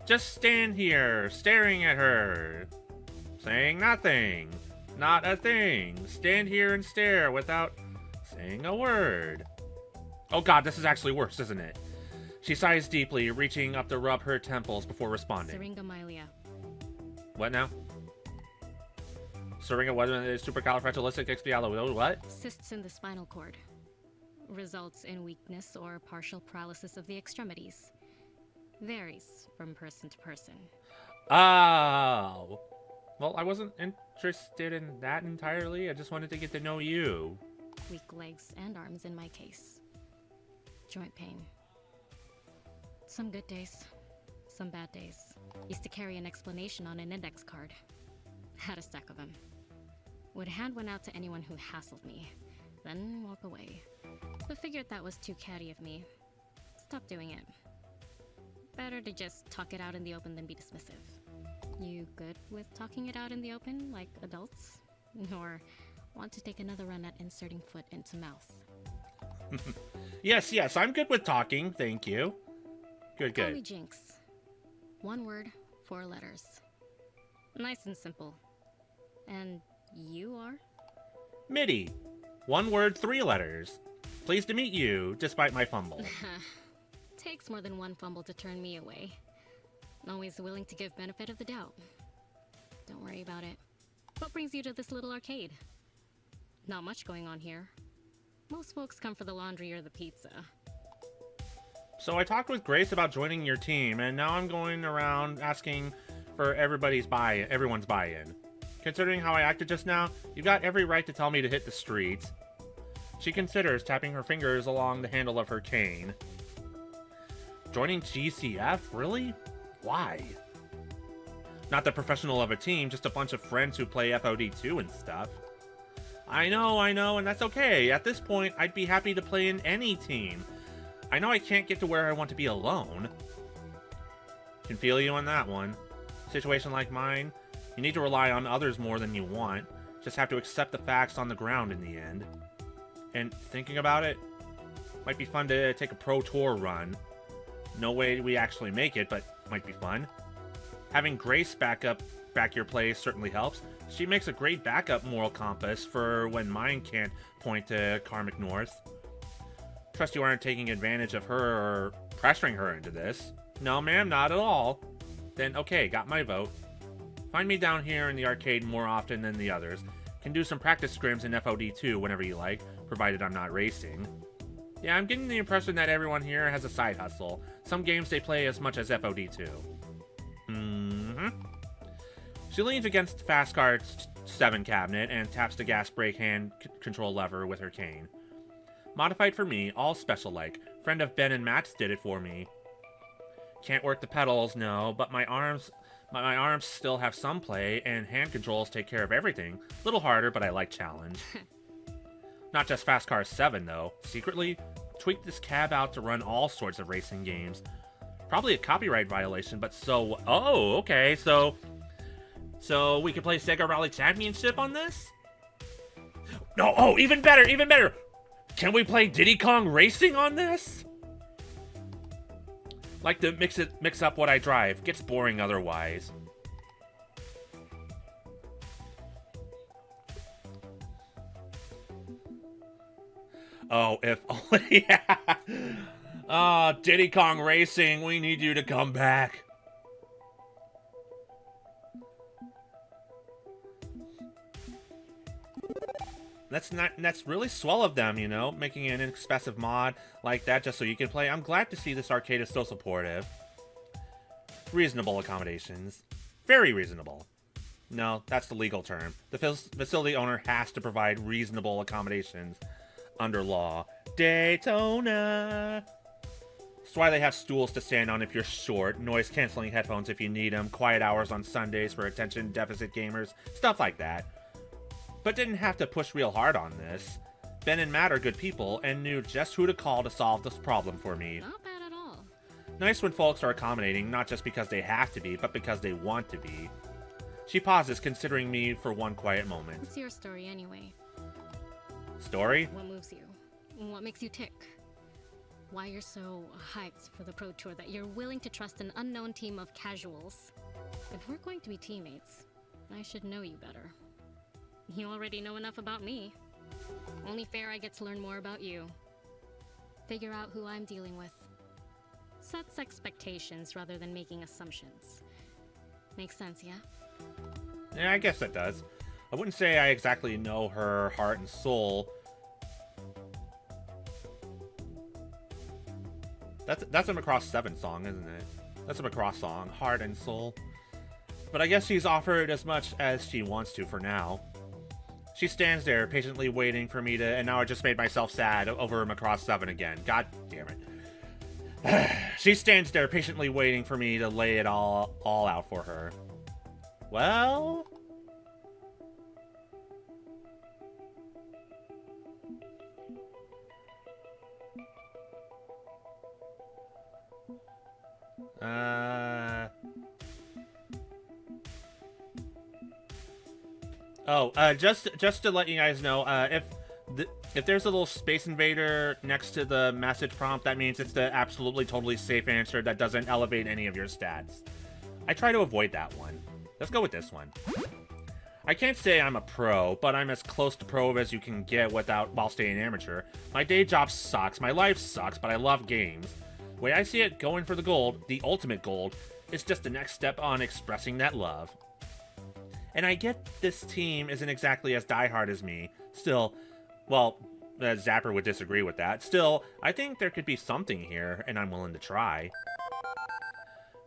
Just stand here, staring at her. Saying nothing. Not a thing. Stand here and stare without saying a word. Oh god, this is actually worse, isn't it? She sighs deeply, reaching up to rub her temples before responding. Syringomyelia. What now? What is supercalifragilisticexpialidocious? What? Cysts in the spinal cord. Results in weakness or partial paralysis of the extremities. Varies from person to person. Oh. Well, I wasn't interested in that entirely. I just wanted to get to know you. Weak legs and arms in my case. Joint pain. Some good days. Some bad days. Used to carry an explanation on an index card. Had a stack of them. Would hand one out to anyone who hassled me. Then walk away. But figured that was too catty of me. Stopped doing it. Better to just talk it out in the open than be dismissive. You good with talking it out in the open, like adults? Or want to take another run at inserting foot into mouth? Yes, I'm good with talking, thank you. Good. Call me Jinx. One word, 4 letters. Nice and simple. And you are? MIDI. 1 word, 3 letters. Pleased to meet you, despite my fumble. Takes more than one fumble to turn me away. Always willing to give benefit of the doubt. Don't worry about it. What brings you to this little arcade? Not much going on here. Most folks come for the laundry or the pizza. So I talked with Grace about joining your team, and now I'm going around asking for everyone's buy-in. Considering how I acted just now, you've got every right to tell me to hit the streets. She considers, tapping her fingers along the handle of her cane. Joining GCF? Really? Why? Not the professional of a team, just a bunch of friends who play FOD2 and stuff. I know, and that's okay. At this point, I'd be happy to play in any team. I know I can't get to where I want to be alone. Can feel you on that one. Situation like mine, you need to rely on others more than you want. Just have to accept the facts on the ground in the end. And thinking about it, might be fun to take a pro tour run. No way we actually make it, but might be fun. Having Grace back your place certainly helps. She makes a great backup moral compass for when mine can't point to Karmic North. Trust you aren't taking advantage of her or pressuring her into this. No, ma'am, not at all. Then, okay, got my vote. Find me down here in the arcade more often than the others. Can do some practice scrims in FOD2 whenever you like, provided I'm not racing. Yeah, I'm getting the impression that everyone here has a side hustle. Some games they play as much as FOD2. She leans against Fastcar's 7 cabinet and taps the gas brake hand control lever with her cane. Modified for me, all special-like. Friend of Ben and Matt's did it for me. Can't work the pedals, no, but my arms still have some play, and hand controls take care of everything. Little harder, but I like challenge. Not just Fastcar 7, though. Secretly, tweaked this cab out to run all sorts of racing games. Probably a copyright violation, but so... Oh, okay, so we can play Sega Rally Championship on this? No, oh, even better! Can we play Diddy Kong Racing on this? Like to mix up what I drive. Gets boring otherwise. Oh, if only... Oh, Diddy Kong Racing, we need you to come back. That's really swell of them, you know, making an inexpensive mod like that just so you can play. I'm glad to see this arcade is still supportive. Reasonable accommodations. Very reasonable. No, that's the legal term. The facility owner has to provide reasonable accommodations. under law. Daytona! That's why they have stools to stand on if you're short, noise-canceling headphones if you need them, quiet hours on Sundays for attention-deficit gamers, stuff like that. But didn't have to push real hard on this. Ben and Matt are good people and knew just who to call to solve this problem for me. Not bad at all. Nice when folks are accommodating, not just because they have to be, but because they want to be. She pauses, considering me for one quiet moment. What's your story anyway? Story? What moves you? What makes you tick? Why you're so hyped for the Pro Tour that you're willing to trust an unknown team of casuals? If we're going to be teammates, I should know you better. You already know enough about me. Only fair I get to learn more about you. Figure out who I'm dealing with. Sets expectations rather than making assumptions. Makes sense, yeah? Yeah, I guess that does. I wouldn't say I exactly know her heart and soul. That's a Macross 7 song, isn't it? That's a Macross song, Heart and Soul. But I guess she's offered as much as she wants to for now. She stands there, patiently waiting for me to... And now I just made myself sad over Macross 7 again. God damn it. She stands there, patiently waiting for me to lay it all out for her. Well... just to let you guys know, if there's a little Space Invader next to the message prompt, that means it's the absolutely totally safe answer that doesn't elevate any of your stats. I try to avoid that one. Let's go with this one. I can't say I'm a pro, but I'm as close to pro as you can get while staying amateur. My day job sucks, my life sucks, but I love games. The way I see it, going for the gold, the ultimate gold, is just the next step on expressing that love. And I get this team isn't exactly as diehard as me. Still, well, Zapper would disagree with that. Still, I think there could be something here, and I'm willing to try.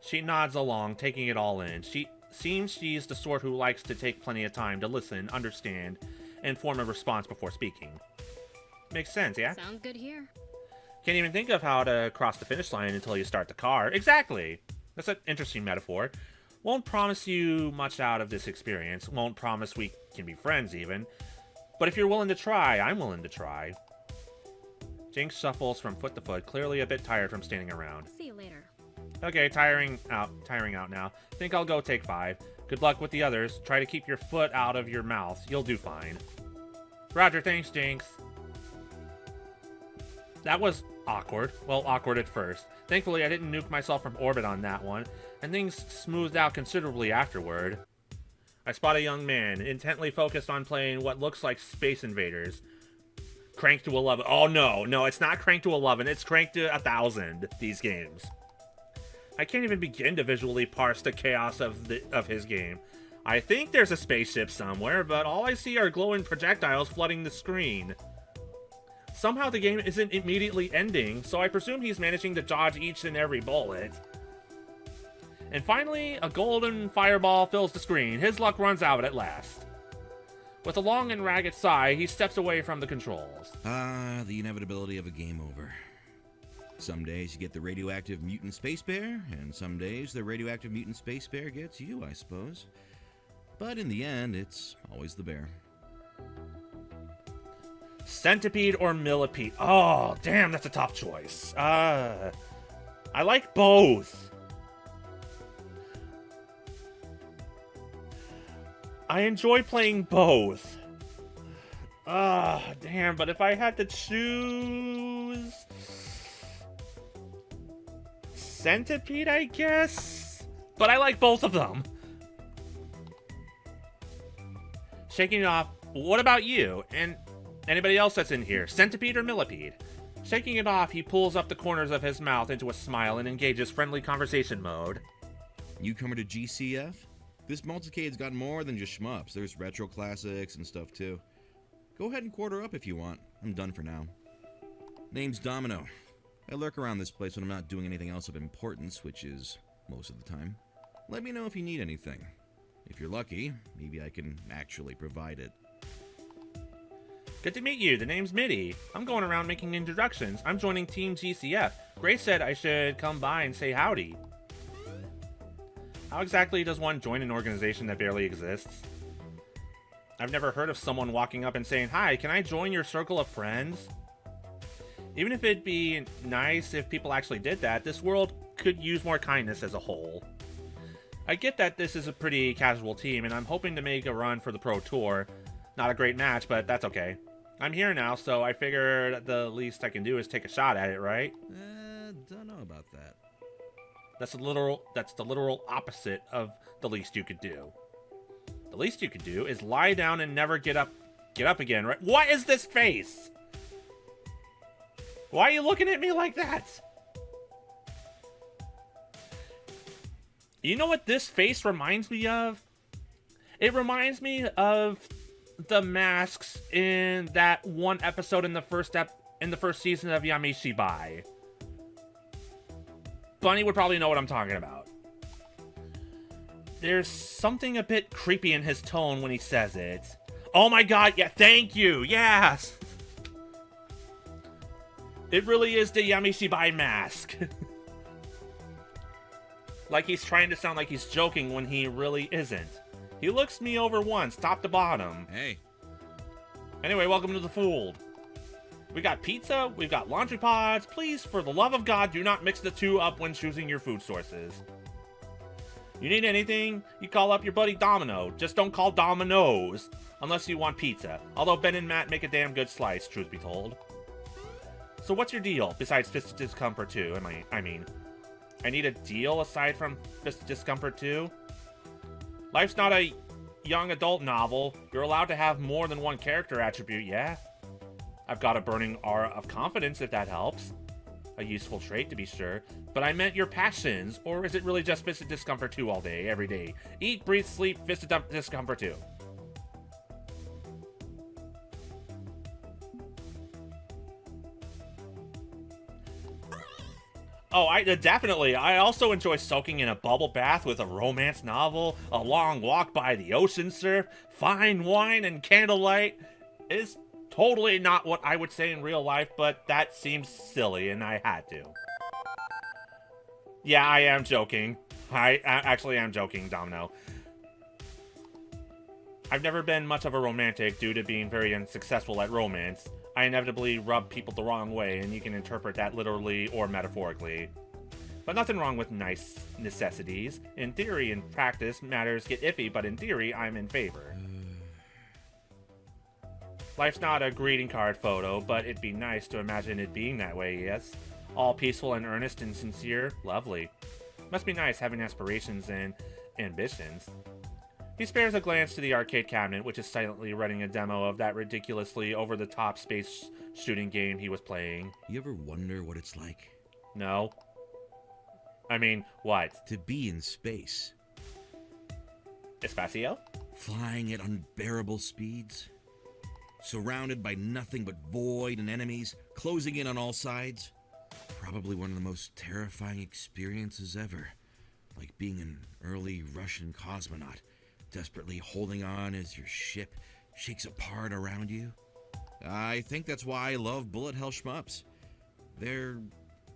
She nods along, taking it all in. Seems she's the sort who likes to take plenty of time to listen, understand, and form a response before speaking. Makes sense, yeah? Sounds good here. Can't even think of how to cross the finish line until you start the car. Exactly! That's an interesting metaphor. Won't promise you much out of this experience. Won't promise we can be friends, even. But if you're willing to try, I'm willing to try. Jinx shuffles from foot to foot, clearly a bit tired from standing around. See you later. Okay, tiring out now. Think I'll go take 5. Good luck with the others. Try to keep your foot out of your mouth. You'll do fine. Roger, thanks, Jinx. That was awkward. Well, awkward at first. Thankfully, I didn't nuke myself from orbit on that one, and things smoothed out considerably afterward. I spot a young man, intently focused on playing what looks like Space Invaders. Cranked to 11. Oh, no, it's not cranked to 11. It's cranked to 1,000, these games. I can't even begin to visually parse the chaos of his game. I think there's a spaceship somewhere, but all I see are glowing projectiles flooding the screen. Somehow the game isn't immediately ending, so I presume he's managing to dodge each and every bullet. And finally, a golden fireball fills the screen. His luck runs out at last. With a long and ragged sigh, he steps away from the controls. Ah, the inevitability of a game over. Some days you get the radioactive mutant space bear, and some days the radioactive mutant space bear gets you, I suppose. But in the end, it's always the bear. Centipede or millipede? Oh, damn, that's a tough choice. I like both. I enjoy playing both. Damn, but if I had to choose... Centipede, I guess? But I like both of them. Shaking it off, what about you? And anybody else that's in here, centipede or millipede? Shaking it off, he pulls up the corners of his mouth into a smile and engages friendly conversation mode. Newcomer to GCF? This multicade's got more than just shmups. There's retro classics and stuff too. Go ahead and quarter up if you want. I'm done for now. Name's Domino. I lurk around this place when I'm not doing anything else of importance, which is most of the time. Let me know if you need anything. If you're lucky, maybe I can actually provide it. Good to meet you. The name's MaDi. I'm going around making introductions. I'm joining Team GCF. Grace said I should come by and say howdy. How exactly does one join an organization that barely exists? I've never heard of someone walking up and saying, "Hi, can I join your circle of friends?" Even if it'd be nice if people actually did that, this world could use more kindness as a whole. I get that this is a pretty casual team, and I'm hoping to make a run for the Pro Tour. Not a great match, but that's okay. I'm here now, so I figured the least I can do is take a shot at it, right? Don't know about that. That's the literal opposite of the least you could do. The least you could do is lie down and never get up again, right? What is this face? Why are you looking at me like that? You know what this face reminds me of? It reminds me of the masks in that one episode in the first season of Yamishibai. Bunny would probably know what I'm talking about. There's something a bit creepy in his tone when he says it. Oh my god, yeah, thank you, yes! It really is the Yamishibai mask. Like he's trying to sound like he's joking when he really isn't. He looks me over once, top to bottom. Hey. Anyway, welcome to the Fold. We got pizza, we've got laundry pods. Please, for the love of God, do not mix the two up when choosing your food sources. You need anything, you call up your buddy Domino. Just don't call Domino's, unless you want pizza. Although Ben and Matt make a damn good slice, truth be told. So what's your deal, besides Fist of Discomfort 2? I need a deal aside from Fist of Discomfort 2? Life's not a young adult novel. You're allowed to have more than one character attribute, yeah? I've got a burning aura of confidence, if that helps. A useful trait, to be sure. But I meant your passions, or is it really just Fist of Discomfort 2 all day, every day? Eat, breathe, sleep, Fist of Discomfort 2. Oh, definitely. I also enjoy soaking in a bubble bath with a romance novel, a long walk by the ocean surf, fine wine, and candlelight. It's totally not what I would say in real life, but that seems silly, and I had to. Yeah, I am joking. I actually am joking, Domino. I've never been much of a romantic due to being very unsuccessful at romance. I inevitably rub people the wrong way, and you can interpret that literally or metaphorically. But nothing wrong with nice necessities. In theory and practice, matters get iffy, but in theory, I'm in favor. Life's not a greeting card photo, but it'd be nice to imagine it being that way, yes? All peaceful and earnest and sincere? Lovely. Must be nice having aspirations and ambitions. He spares a glance to the arcade cabinet, which is silently running a demo of that ridiculously over-the-top space shooting game he was playing. You ever wonder what it's like? No. I mean, what? To be in space. Espacio? Flying at unbearable speeds. Surrounded by nothing but void and enemies, closing in on all sides. Probably one of the most terrifying experiences ever. Like being an early Russian cosmonaut, desperately holding on as your ship shakes apart around you. I think that's why I love bullet hell shmups. They're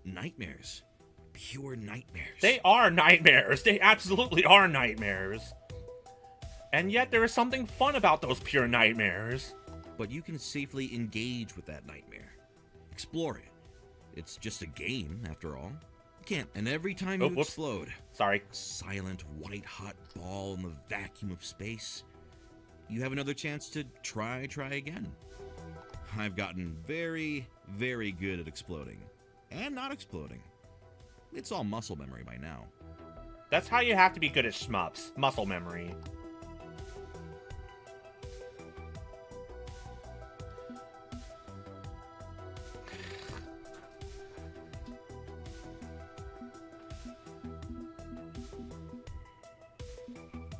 nightmares. Pure nightmares. They are nightmares. They absolutely are nightmares. And yet there is something fun about those pure nightmares. But you can safely engage with that nightmare. Explore it. It's just a game, after all. You can't. And every time you explode, sorry, silent, white-hot ball in the vacuum of space, you have another chance to try again. I've gotten very, very good at exploding. And not exploding. It's all muscle memory by now. That's how you have to be good at shmups. Muscle memory.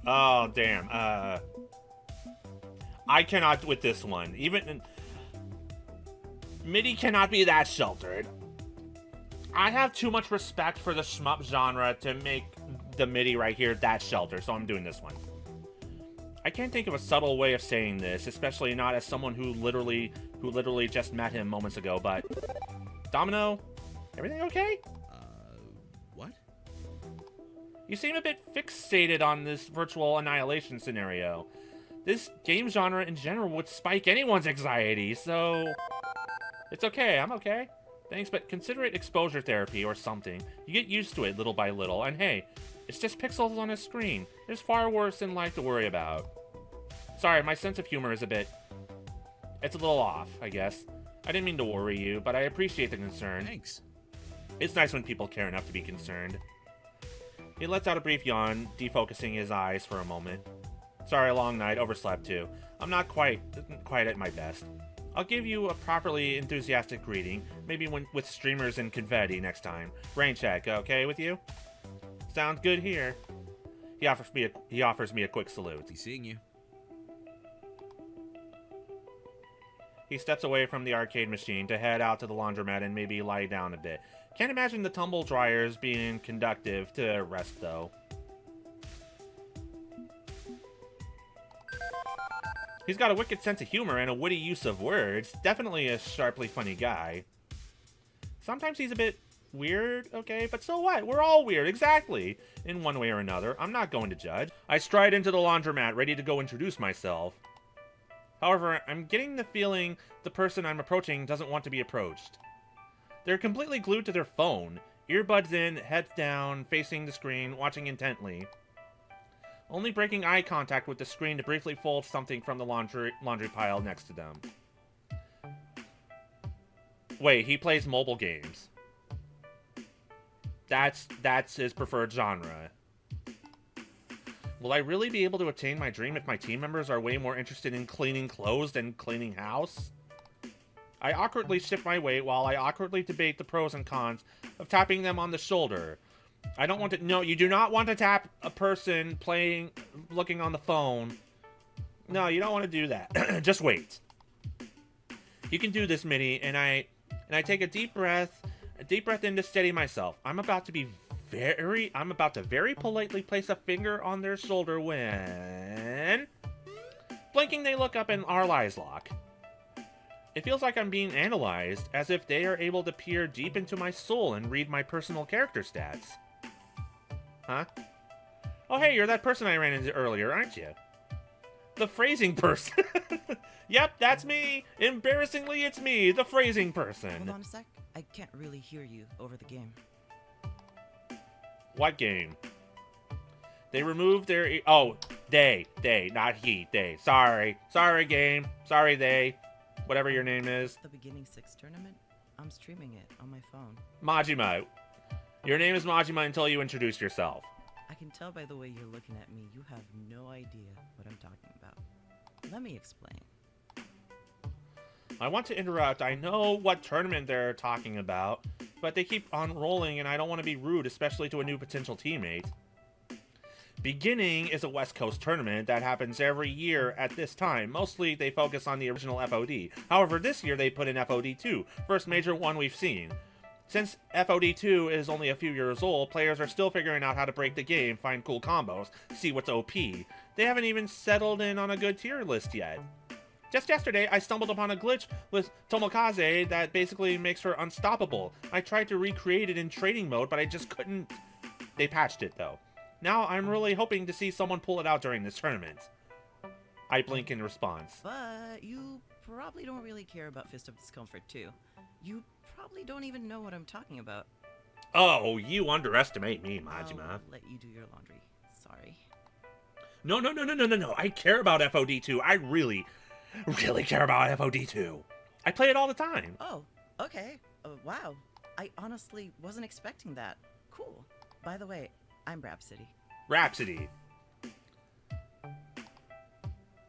Oh, damn. I cannot with this one. Even MaDi cannot be that sheltered. I have too much respect for the shmup genre to make the MaDi right here that sheltered, so I'm doing this one. I can't think of a subtle way of saying this, especially not as someone who literally just met him moments ago, but... Domino, everything okay? What? You seem a bit fixated on this virtual annihilation scenario. This game genre in general would spike anyone's anxiety, so... It's okay, I'm okay. Thanks, but consider it exposure therapy or something. You get used to it little by little, and hey, it's just pixels on a screen. There's far worse in life to worry about. Sorry, my sense of humor is a bit... It's a little off, I guess. I didn't mean to worry you, but I appreciate the concern. Thanks. It's nice when people care enough to be concerned. He lets out a brief yawn, defocusing his eyes for a moment. Sorry, long night, overslept too. I'm not quite at my best. I'll give you a properly enthusiastic greeting, maybe with streamers and confetti next time. Rain check, okay with you? Sounds good here. He offers me a quick salute. He's seeing you. He steps away from the arcade machine to head out to the laundromat and maybe lie down a bit. Can't imagine the tumble dryers being conductive to rest, though. He's got a wicked sense of humor and a witty use of words. Definitely a sharply funny guy. Sometimes he's a bit weird, okay? But so what? We're all weird, exactly. In one way or another. I'm not going to judge. I stride into the laundromat, ready to go introduce myself. However, I'm getting the feeling the person I'm approaching doesn't want to be approached. They're completely glued to their phone, earbuds in, heads down, facing the screen, watching intently. Only breaking eye contact with the screen to briefly fold something from the laundry pile next to them. Wait, he plays mobile games. That's his preferred genre. Will I really be able to attain my dream if my team members are way more interested in cleaning clothes than cleaning house? I awkwardly shift my weight while I awkwardly debate the pros and cons of tapping them on the shoulder. I don't want to... No, you do not want to tap a person looking on the phone. No, you don't want to do that. Just wait. You can do this, MaDi, and I take a deep breath in to steady myself. I'm about to very politely place a finger on their shoulder when... Blinking, they look up and our eyes lock. It feels like I'm being analyzed, as if they are able to peer deep into my soul and read my personal character stats. Huh? Oh, hey, you're that person I ran into earlier, aren't you? The phrasing person. Yep, that's me. Embarrassingly, it's me, the phrasing person. Hold on a sec. I can't really hear you over the game. What game? They removed their... Oh, they, not he, they. Sorry, game. Sorry, they. Whatever your name is. The Beginning 6 tournament? I'm streaming it on my phone. Majima. Your name is Majima until you introduce yourself. I can tell by the way you're looking at me, you have no idea what I'm talking about. Let me explain. I want to interrupt. I know what tournament they're talking about, but they keep on rolling and I don't want to be rude, especially to a new potential teammate. Beginning is a West Coast tournament that happens every year at this time. Mostly they focus on the original FOD. However, this year they put in FOD 2, first major one we've seen. Since FOD 2 is only a few years old, players are still figuring out how to break the game, find cool combos, see what's OP. They haven't even settled in on a good tier list yet. Just yesterday, I stumbled upon a glitch with Tomokaze that basically makes her unstoppable. I tried to recreate it in trading mode, but I just couldn't. They patched it, though. Now I'm really hoping to see someone pull it out during this tournament. I blink in response. But you probably don't really care about Fist of Discomfort 2. You probably don't even know what I'm talking about. Oh, you underestimate me, Majima. I'll let you do your laundry. Sorry. No. I care about FOD 2. I really care about FOD 2. I play it all the time. Oh, okay. Wow. I honestly wasn't expecting that. Cool. By the way, I'm Rhapsody. Rhapsody.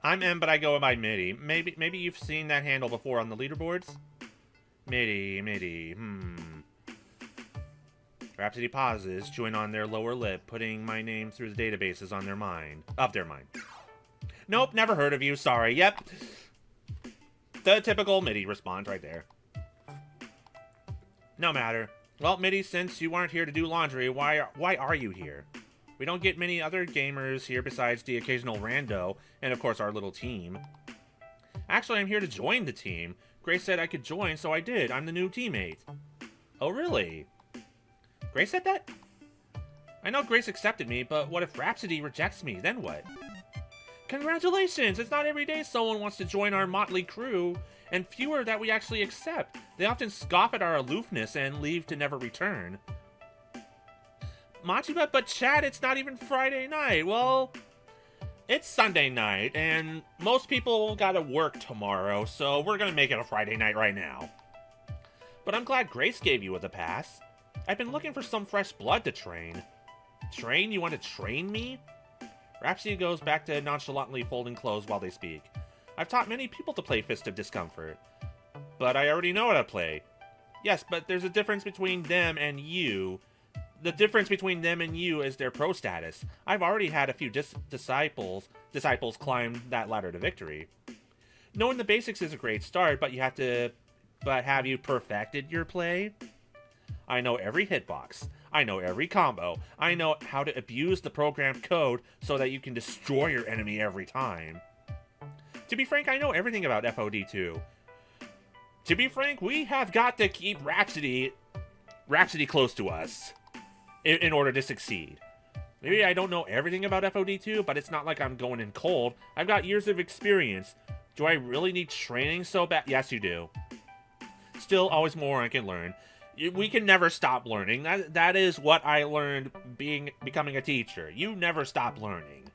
I'm M, but I go by MaDi. Maybe you've seen that handle before on the leaderboards? MaDi. Rhapsody pauses, chewing on their lower lip, putting my name through the databases on their mind. Nope, never heard of you, sorry. Yep. The typical MaDi response right there. No matter. Well, MaDi, since you aren't here to do laundry, why are you here? We don't get many other gamers here besides the occasional rando, and of course our little team. Actually, I'm here to join the team. Grace said I could join, so I did. I'm the new teammate. Oh, really? Grace said that? I know Grace accepted me, but what if Rhapsody rejects me? Then what? Congratulations! It's not every day someone wants to join our motley crew, and fewer that we actually accept. They often scoff at our aloofness and leave to never return. Machiba, but Chad, it's not even Friday night. Well, it's Sunday night, and most people gotta work tomorrow, so we're gonna make it a Friday night right now. But I'm glad Grace gave you the pass. I've been looking for some fresh blood to train. Train? You want to train me? Rhapsody goes back to nonchalantly folding clothes while they speak. I've taught many people to play Fist of Discomfort. But I already know how to play. Yes, but there's a difference between them and you. The difference between them and you is their pro status. I've already had a few disciples climb that ladder to victory. Knowing the basics is a great start, but have you perfected your play? I know every hitbox. I know every combo. I know how to abuse the program code so that you can destroy your enemy every time. To be frank, I know everything about FOD2. To be frank, we have got to keep Rhapsody close to us in order to succeed. Maybe I don't know everything about FOD2, but it's not like I'm going in cold. I've got years of experience. Do I really need training so bad? Yes, you do. Still, always more I can learn. We can never stop learning. That is what I learned becoming a teacher. You never stop learning.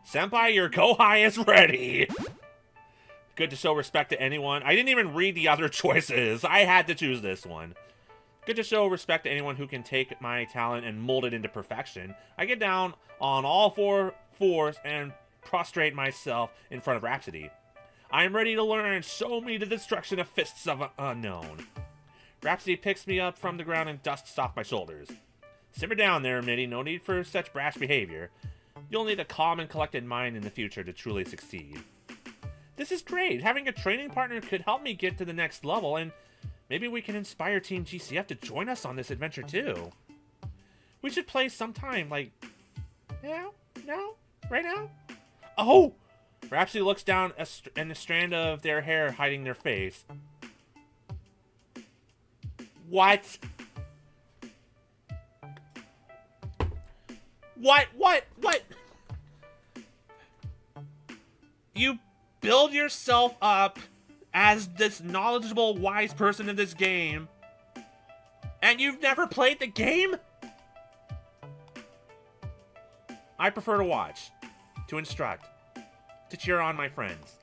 Senpai, your Kohai is ready! Good to show respect to anyone. I didn't even read the other choices. I had to choose this one. Good to show respect to anyone who can take my talent and mold it into perfection. I get down on all fours and prostrate myself in front of Rhapsody. I am ready to learn. Show me the destruction of Fists of Unknown. Rhapsody picks me up from the ground and dusts off my shoulders. Simmer down there, MaDi. No need for such brash behavior. You'll need a calm and collected mind in the future to truly succeed. This is great. Having a training partner could help me get to the next level, and maybe we can inspire Team GCF to join us on this adventure too. We should play sometime, like now? Right now? Oh! Rhapsody looks down and a strand of their hair hiding their face. What? What? You build yourself up as this knowledgeable, wise person in this game, and you've never played the game? I prefer to watch, to instruct, to cheer on my friends.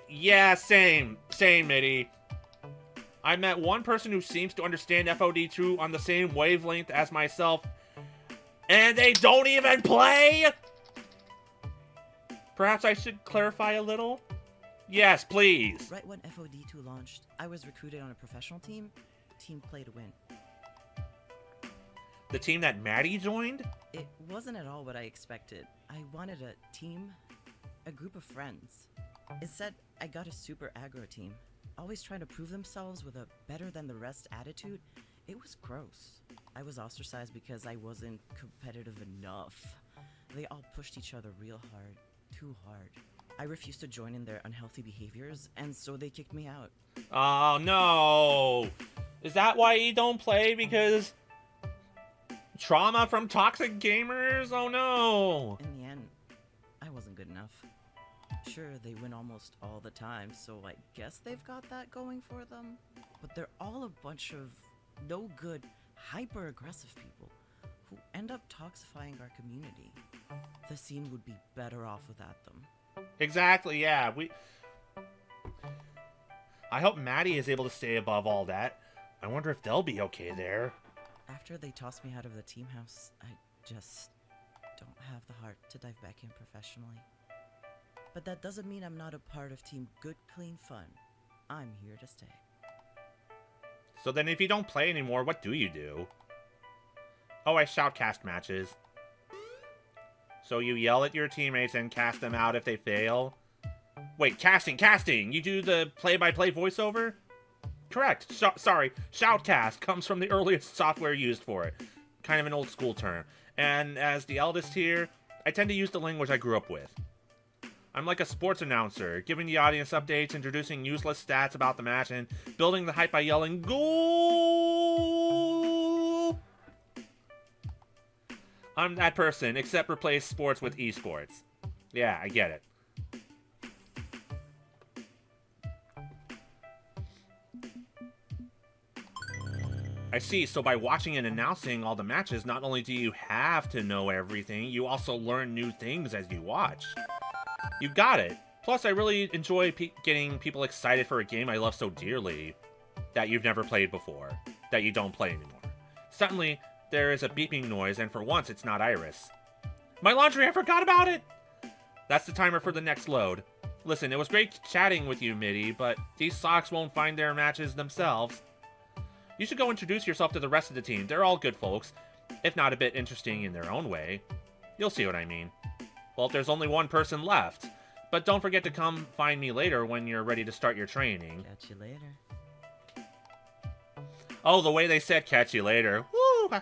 Yeah, same, MaDi. I met one person who seems to understand FOD2 on the same wavelength as myself, and they don't even play? Perhaps I should clarify a little? Yes, please. Right when FOD2 launched, I was recruited on a professional team. Team play to win. The team that MaDi joined? It wasn't at all what I expected. I wanted a team, a group of friends. Instead, I got a super aggro team. Always trying to prove themselves with a better-than-the-rest attitude. It was gross. I was ostracized because I wasn't competitive enough. They all pushed each other real hard. Too hard. I refused to join in their unhealthy behaviors, and so they kicked me out. Oh, no! Is that why you don't play? Because trauma from toxic gamers? Oh, no! In the end, I wasn't good enough. Sure, they win almost all the time, so I guess they've got that going for them. But they're all a bunch of no-good, hyper-aggressive people who end up toxifying our community. The scene would be better off without them. Exactly, yeah. I hope MaDi is able to stay above all that. I wonder if they'll be okay there. After they tossed me out of the team house, I just don't have the heart to dive back in professionally. But that doesn't mean I'm not a part of Team Good Clean Fun. I'm here to stay. So then if you don't play anymore, what do you do? Oh, I shoutcast matches. So you yell at your teammates and cast them out if they fail? Wait, casting! You do the play-by-play voiceover? correct. Sorry, shoutcast comes from the earliest software used for it. Kind of an old school term. And as the eldest here, I tend to use the language I grew up with. I'm like a sports announcer, giving the audience updates, introducing useless stats about the match, and building the hype by yelling, "Goal!" I'm that person, except replace sports with esports. Yeah, I get it. I see, so by watching and announcing all the matches, not only do you have to know everything, you also learn new things as you watch. You got it. Plus, I really enjoy getting people excited for a game I love so dearly that you've never played before, that you don't play anymore. Suddenly, there is a beeping noise, and for once, it's not Iris. My laundry, I forgot about it! That's the timer for the next load. Listen, it was great chatting with you, MaDi, but these socks won't find their matches themselves. You should go introduce yourself to the rest of the team. They're all good folks, if not a bit interesting in their own way. You'll see what I mean. Well, if there's only one person left. But don't forget to come find me later when you're ready to start your training. Catch you later. Oh, the way they said catch you later. Woo!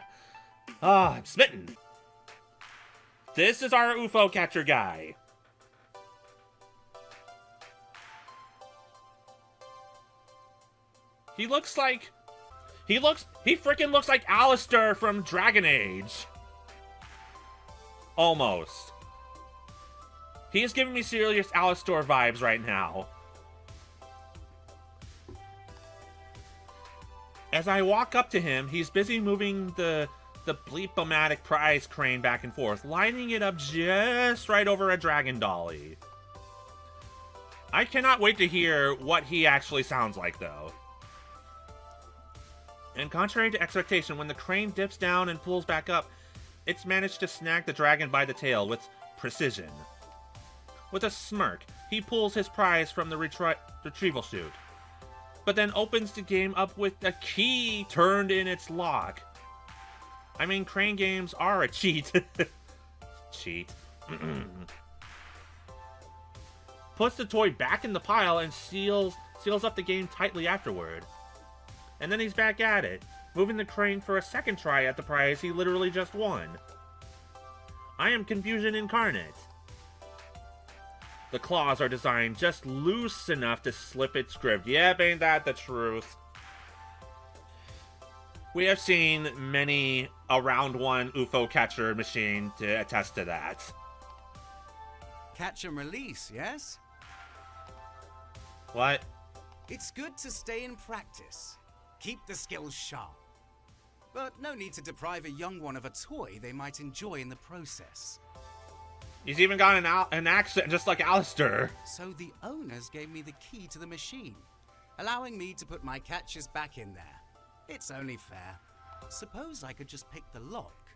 Ah, I'm smitten. This is our UFO catcher guy. He freaking looks like Alistair from Dragon Age. Almost. He is giving me serious Alistair vibes right now. As I walk up to him, he's busy moving the bleep-o-matic prize crane back and forth, lining it up just right over a dragon dolly. I cannot wait to hear what he actually sounds like, though. And contrary to expectation, when the crane dips down and pulls back up, it's managed to snag the dragon by the tail with precision. With a smirk, he pulls his prize from the retrieval chute, but then opens the game up with a key turned in its lock. I mean, crane games are a cheat. Cheat. Puts the toy back in the pile and seals up the game tightly afterward. And then he's back at it, moving the crane for a second try at the prize he literally just won. I am confusion incarnate. The claws are designed just loose enough to slip its grip. Yep, ain't that the truth? We have seen many a round one UFO catcher machine to attest to that. Catch and release, yes? What? It's good to stay in practice. Keep the skills sharp. But no need to deprive a young one of a toy they might enjoy in the process. He's even got an accent just like Alistair. So the owners gave me the key to the machine, allowing me to put my catches back in there. It's only fair. Suppose I could just pick the lock.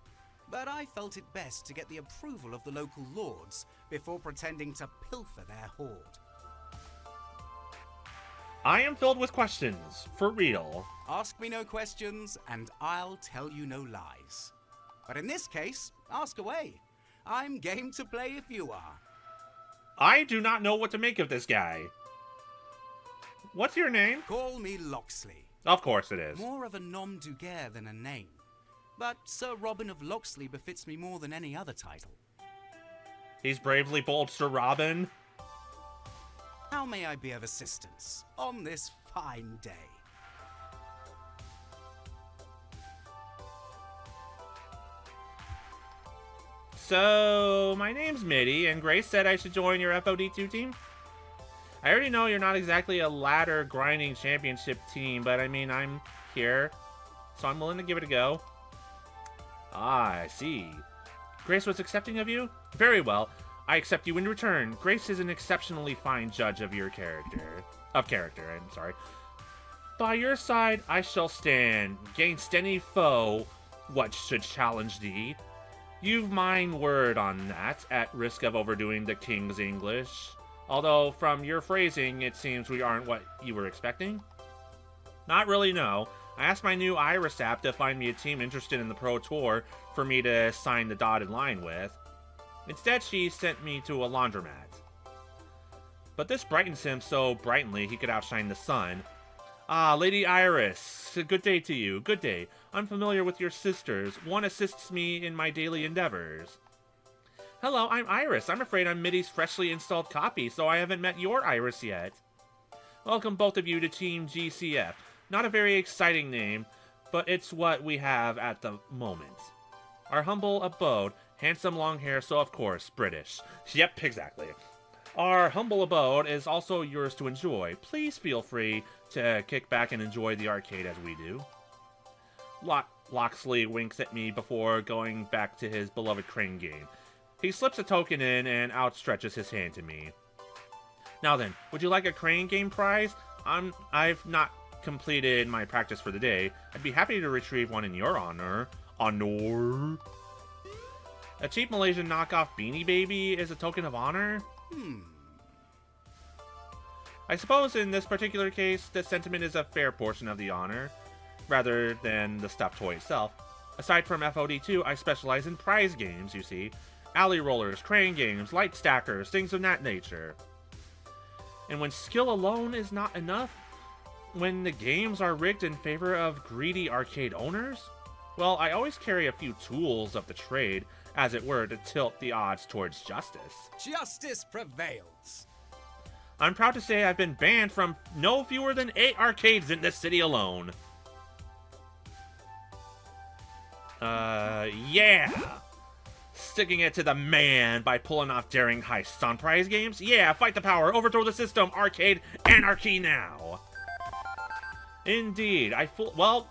But I felt it best to get the approval of the local lords before pretending to pilfer their hoard. I am filled with questions, for real. Ask me no questions, and I'll tell you no lies. But in this case, ask away. I'm game to play if you are. I do not know what to make of this guy. What's your name? Call me Locksley. Of course it is. More of a nom de guerre than a name. But Sir Robin of Locksley befits me more than any other title. He's bravely bold Sir Robin. How may I be of assistance on this fine day? So, my name's MaDi, and Grace said I should join your FOD2 team? I already know you're not exactly a ladder grinding championship team, but I mean, I'm here, so I'm willing to give it a go. Ah, I see. Grace was accepting of you? Very well. I accept you in return. Grace is an exceptionally fine judge of your character. I'm sorry. By your side I shall stand. Gainst any foe, what should challenge thee? You've mine word on that, at risk of overdoing the king's English. Although, from your phrasing, it seems we aren't what you were expecting. Not really, no. I asked my new Iris app to find me a team interested in the Pro Tour for me to sign the dotted line with. Instead, she sent me to a laundromat. But this brightens him so brightly he could outshine the sun. Ah, Lady Iris. Good day to you. Good day. I'm familiar with your sisters. One assists me in my daily endeavors. Hello, I'm Iris. I'm afraid I'm MIDI's freshly installed copy, so I haven't met your Iris yet. Welcome both of you to Team GCF. Not a very exciting name, but it's what we have at the moment. Our humble abode, handsome long hair, so of course, British. Yep, exactly. Our humble abode is also yours to enjoy. Please feel free to kick back and enjoy the arcade as we do. Loxley winks at me before going back to his beloved crane game. He slips a token in and outstretches his hand to me. Now then, would you like a crane game prize? I've not completed my practice for the day. I'd be happy to retrieve one in your honor. Honor? A cheap Malaysian knockoff Beanie Baby is a token of honor? I suppose in this particular case, the sentiment is a fair portion of the honor, rather than the stuffed toy itself. Aside from FOD2, I specialize in prize games, you see. Alley rollers, crane games, light stackers, things of that nature. And when skill alone is not enough, when the games are rigged in favor of greedy arcade owners, well, I always carry a few tools of the trade, as it were, to tilt the odds towards justice. Justice prevails. I'm proud to say I've been banned from no fewer than 8 arcades in this city alone. Yeah! Sticking it to the man by pulling off daring heists on prize games? Yeah, fight the power, overthrow the system, arcade, anarchy now! Indeed, well,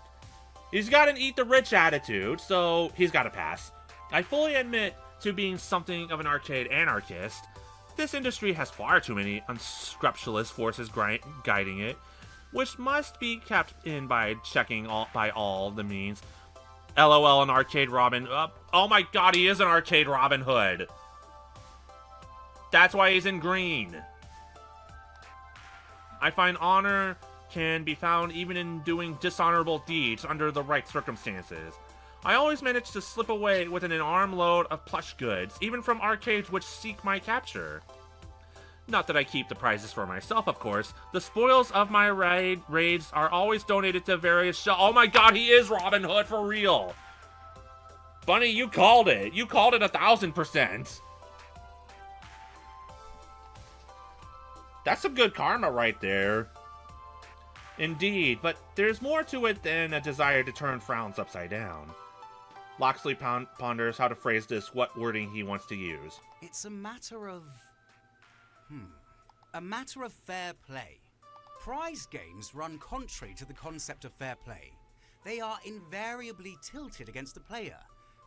he's got an eat the rich attitude, so he's got to pass. I fully admit to being something of an arcade anarchist. This industry has far too many unscrupulous forces guiding it, which must be kept in by checking by all the means. LOL, an arcade Robin. Oh my god, he is an arcade Robin Hood. That's why he's in green. I find honor can be found even in doing dishonorable deeds under the right circumstances. I always manage to slip away with an armload of plush goods, even from arcades which seek my capture. Not that I keep the prizes for myself, of course. The spoils of my raids are always donated to various oh my god, he is Robin Hood for real! Bunny, you called it! You called it 1000%! That's some good karma right there. Indeed, but there's more to it than a desire to turn frowns upside down. Loxley ponders how to phrase this, what wording he wants to use. It's a matter of... a matter of fair play. Prize games run contrary to the concept of fair play. They are invariably tilted against the player,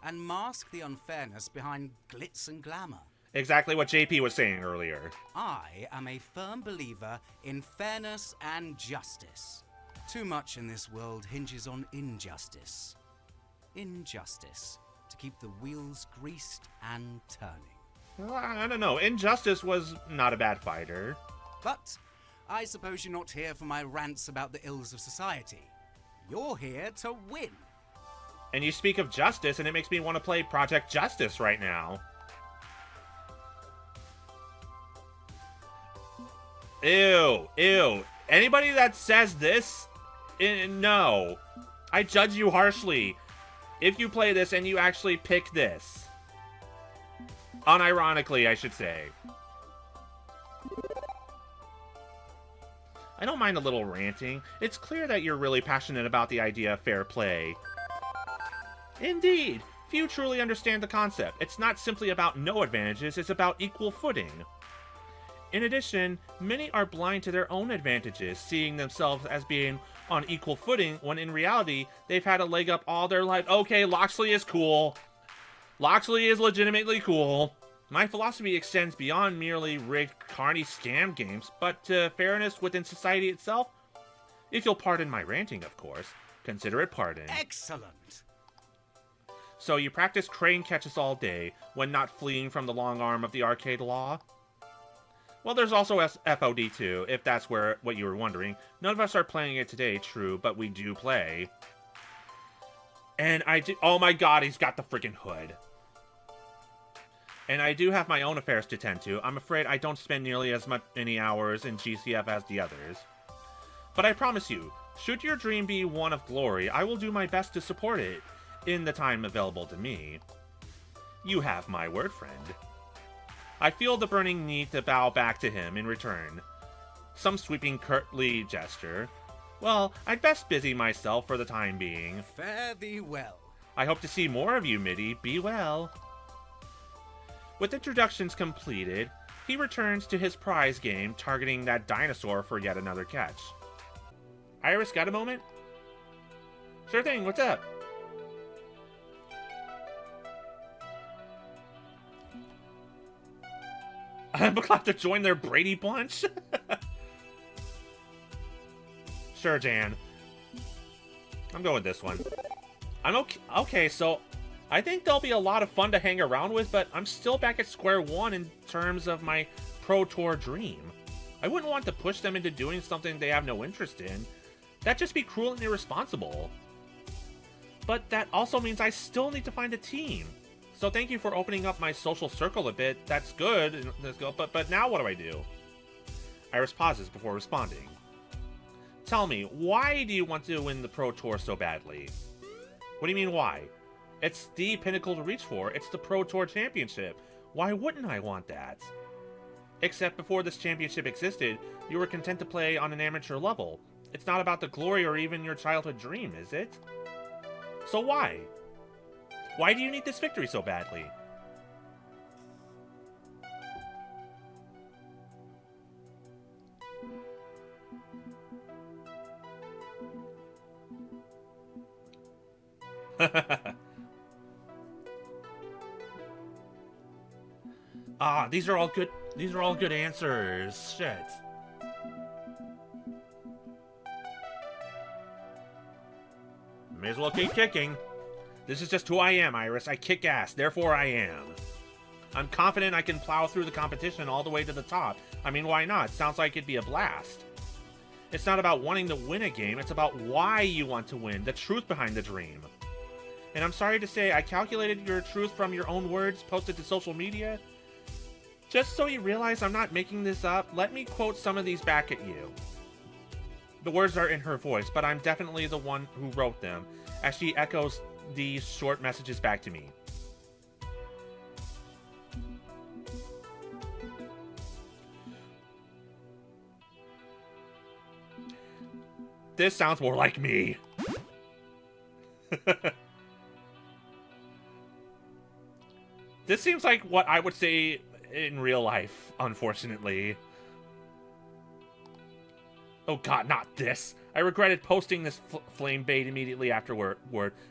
and mask the unfairness behind glitz and glamour. Exactly what JP was saying earlier. I am a firm believer in fairness and justice. Too much in this world hinges on injustice. Injustice, to keep the wheels greased and turning. Well, I don't know. Injustice was not a bad fighter. But I suppose you're not here for my rants about the ills of society. You're here to win. And you speak of justice, and it makes me want to play Project Justice right now. Ew, ew. Anybody that says this, no. I judge you harshly if you play this and you actually pick this. Unironically, I should say. I don't mind a little ranting. It's clear that you're really passionate about the idea of fair play. Indeed, few truly understand the concept. It's not simply about no advantages, it's about equal footing. In addition, many are blind to their own advantages, seeing themselves as being on equal footing, when in reality, they've had a leg up all their life. Okay, Loxley is cool. Loxley is legitimately cool. My philosophy extends beyond merely rigged carny scam games, but to fairness within society itself. If you'll pardon my ranting, of course. Consider it pardoned. Excellent! So you practice crane catches all day, when not fleeing from the long arm of the arcade law? Well, there's also FOD2, if that's what you were wondering. None of us are playing it today, true, but we do play. And oh my god, he's got the freaking hood. And I do have my own affairs to tend to. I'm afraid I don't spend nearly as many hours in GCF as the others. But I promise you, Should your dream be one of glory, I will do my best to support it in the time available to me. You have my word, friend. I feel the burning need to bow back to him in return. Some sweeping courtly gesture. Well, I'd best busy myself for the time being. Fare thee well. I hope to see more of you, MIDI. Be well. With introductions completed, he returns to his prize game, targeting that dinosaur for yet another catch. Iris, got a moment? Sure thing, what's up? I'm glad to join their Brady Bunch. Sure, Jan. I'm going with this one. I'm okay. Okay, so I think they'll be a lot of fun to hang around with, but I'm still back at square one in terms of my Pro Tour dream. I wouldn't want to push them into doing something they have no interest in. That'd just be cruel and irresponsible. But that also means I still need to find a team. So thank you for opening up my social circle a bit. That's good. But now what do I do? Iris pauses before responding. Tell me, why do you want to win the Pro Tour so badly? What do you mean, why? It's the pinnacle to reach for. It's the Pro Tour Championship. Why wouldn't I want that? Except before this championship existed, you were content to play on an amateur level. It's not about the glory or even your childhood dream, is it? So why? Why do you need this victory so badly? Ah, these are all good answers. Shit. May as well keep kicking. This is just who I am, Iris. I kick ass, therefore I am. I'm confident I can plow through the competition all the way to the top. I mean, why not? Sounds like it'd be a blast. It's not about wanting to win a game, it's about why you want to win, the truth behind the dream. And I'm sorry to say, I calculated your truth from your own words posted to social media. Just so you realize I'm not making this up, let me quote some of these back at you. The words are in her voice, but I'm definitely the one who wrote them, as she echoes these short messages back to me. This sounds more like me. This seems like what I would say in real life, unfortunately. Oh god, not this. I regretted posting this flame bait immediately afterward,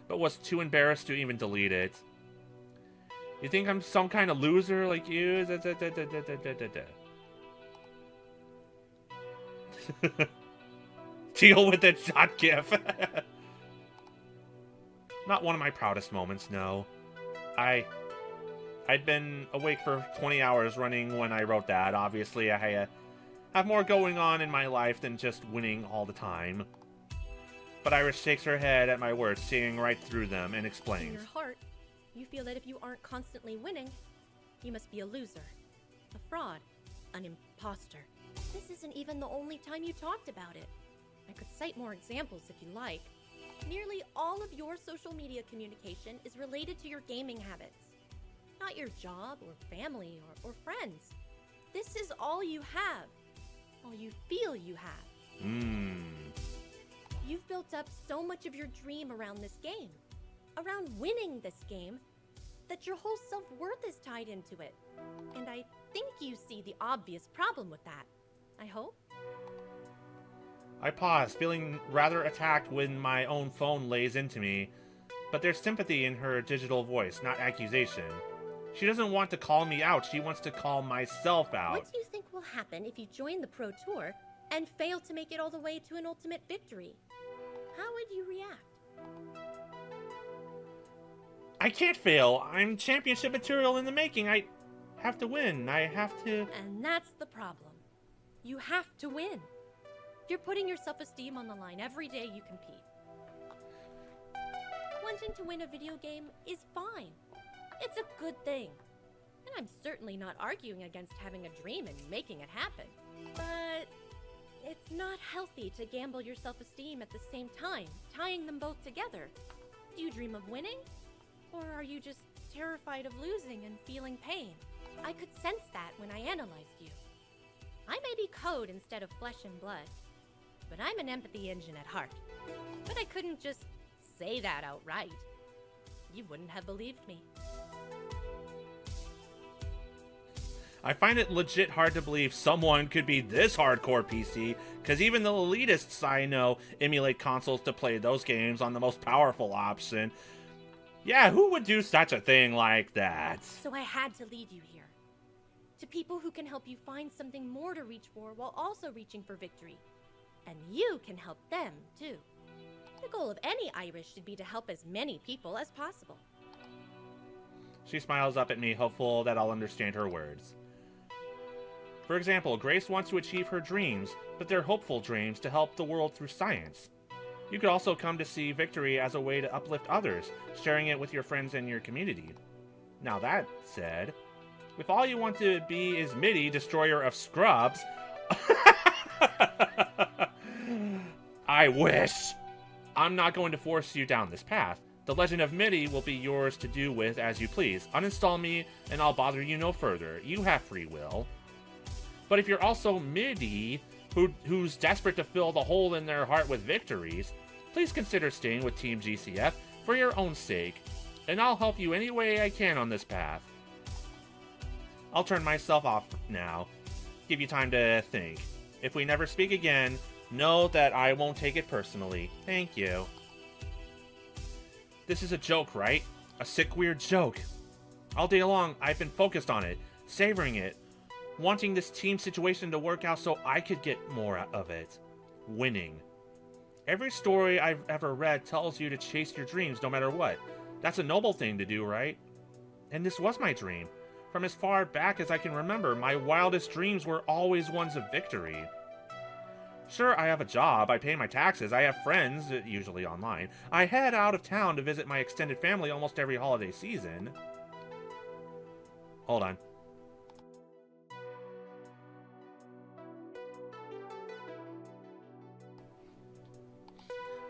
but was too embarrassed to even delete it. You think I'm some kind of loser like you? Deal with it, shot gif. Not one of my proudest moments, no. I'd been awake for 20 hours running when I wrote that. Obviously, I have more going on in my life than just winning all the time. But Iris shakes her head at my words, seeing right through them, and explains. In your heart, you feel that if you aren't constantly winning, you must be a loser, a fraud, an imposter. This isn't even the only time you talked about it. I could cite more examples if you like. Nearly all of your social media communication is related to your gaming habits. Not your job or family or friends. This is all you have. All you feel you have. You've built up so much of your dream around this game, around winning this game, that your whole self-worth is tied into it. And I think you see the obvious problem with that. I hope? I pause, feeling rather attacked when my own phone lays into me, but there's sympathy in her digital voice, not accusation. She doesn't want to call me out, she wants to call myself out. What do you think will happen if you join the Pro Tour and fail to make it all the way to an ultimate victory? How would you react? I can't fail. I'm championship material in the making. I have to win. I have to... And that's the problem. You have to win. You're putting your self-esteem on the line every day you compete. Wanting to win a video game is fine. It's a good thing. And I'm certainly not arguing against having a dream and making it happen. But It's not healthy to gamble your self-esteem at the same time, tying them both together. Do you dream of winning? Or are you just terrified of losing and feeling pain? I could sense that when I analyzed you. I may be code instead of flesh and blood, but I'm an empathy engine at heart. But I couldn't just say that outright. You wouldn't have believed me. I find it legit hard to believe someone could be this hardcore PC, because even the elitists I know emulate consoles to play those games on the most powerful option. Yeah, who would do such a thing like that? So I had to lead you here. To people who can help you find something more to reach for while also reaching for victory. And you can help them, too. The goal of any Irish should be to help as many people as possible. She smiles up at me, hopeful that I'll understand her words. For example, Grace wants to achieve her dreams, but they're hopeful dreams to help the world through science. You could also come to see victory as a way to uplift others, sharing it with your friends and your community. Now that said, if all you want to be is MaDi, destroyer of scrubs... I wish! I'm not going to force you down this path. The legend of MaDi will be yours to do with as you please. Uninstall me, and I'll bother you no further. You have free will. But if you're also MaDi, who's desperate to fill the hole in their heart with victories, please consider staying with Team GCF for your own sake, and I'll help you any way I can on this path. I'll turn myself off now. Give you time to think. If we never speak again, know that I won't take it personally. Thank you. This is a joke, right? A sick, weird joke. All day long, I've been focused on it, savoring it, wanting this team situation to work out so I could get more of it. Winning. Every story I've ever read tells you to chase your dreams no matter what. That's a noble thing to do, right? And this was my dream. From as far back as I can remember, my wildest dreams were always ones of victory. Sure, I have a job, I pay my taxes, I have friends, usually online. I head out of town to visit my extended family almost every holiday season. Hold on.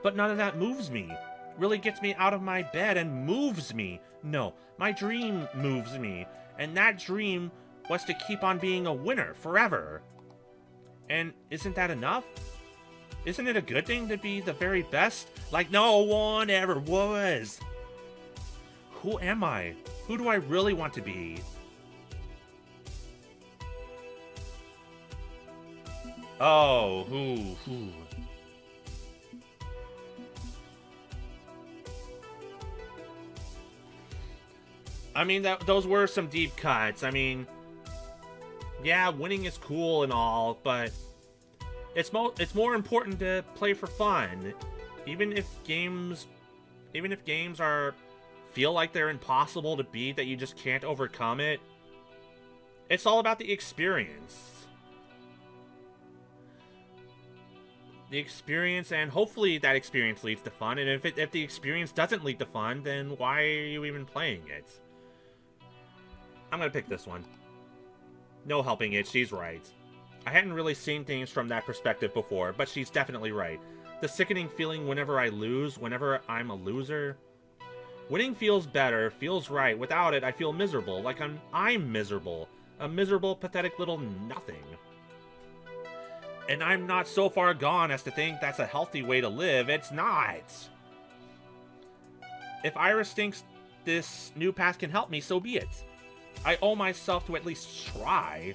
But none of that moves me. Really gets me out of my bed and moves me. No, my dream moves me. And that dream was to keep on being a winner forever. And isn't that enough? Isn't it a good thing to be the very best, like no one ever was? Who am I? Who do I really want to be? Oh, who? I mean, those were some deep cuts. I mean, yeah, winning is cool and all, but it's more important to play for fun. Even if games feel like they're impossible to beat, that you just can't overcome it. It's all about the experience. The experience, and hopefully that experience leads to fun. And if the experience doesn't lead to fun, then why are you even playing it? I'm gonna pick this one. No helping it, she's right. I hadn't really seen things from that perspective before, but she's definitely right. The sickening feeling whenever I lose, whenever I'm a loser. Winning feels better, feels right. Without it, I feel miserable, like I'm miserable. A miserable, pathetic little nothing. And I'm not so far gone as to think that's a healthy way to live. It's not. If Iris thinks this new path can help me, so be it. I owe myself to at least try.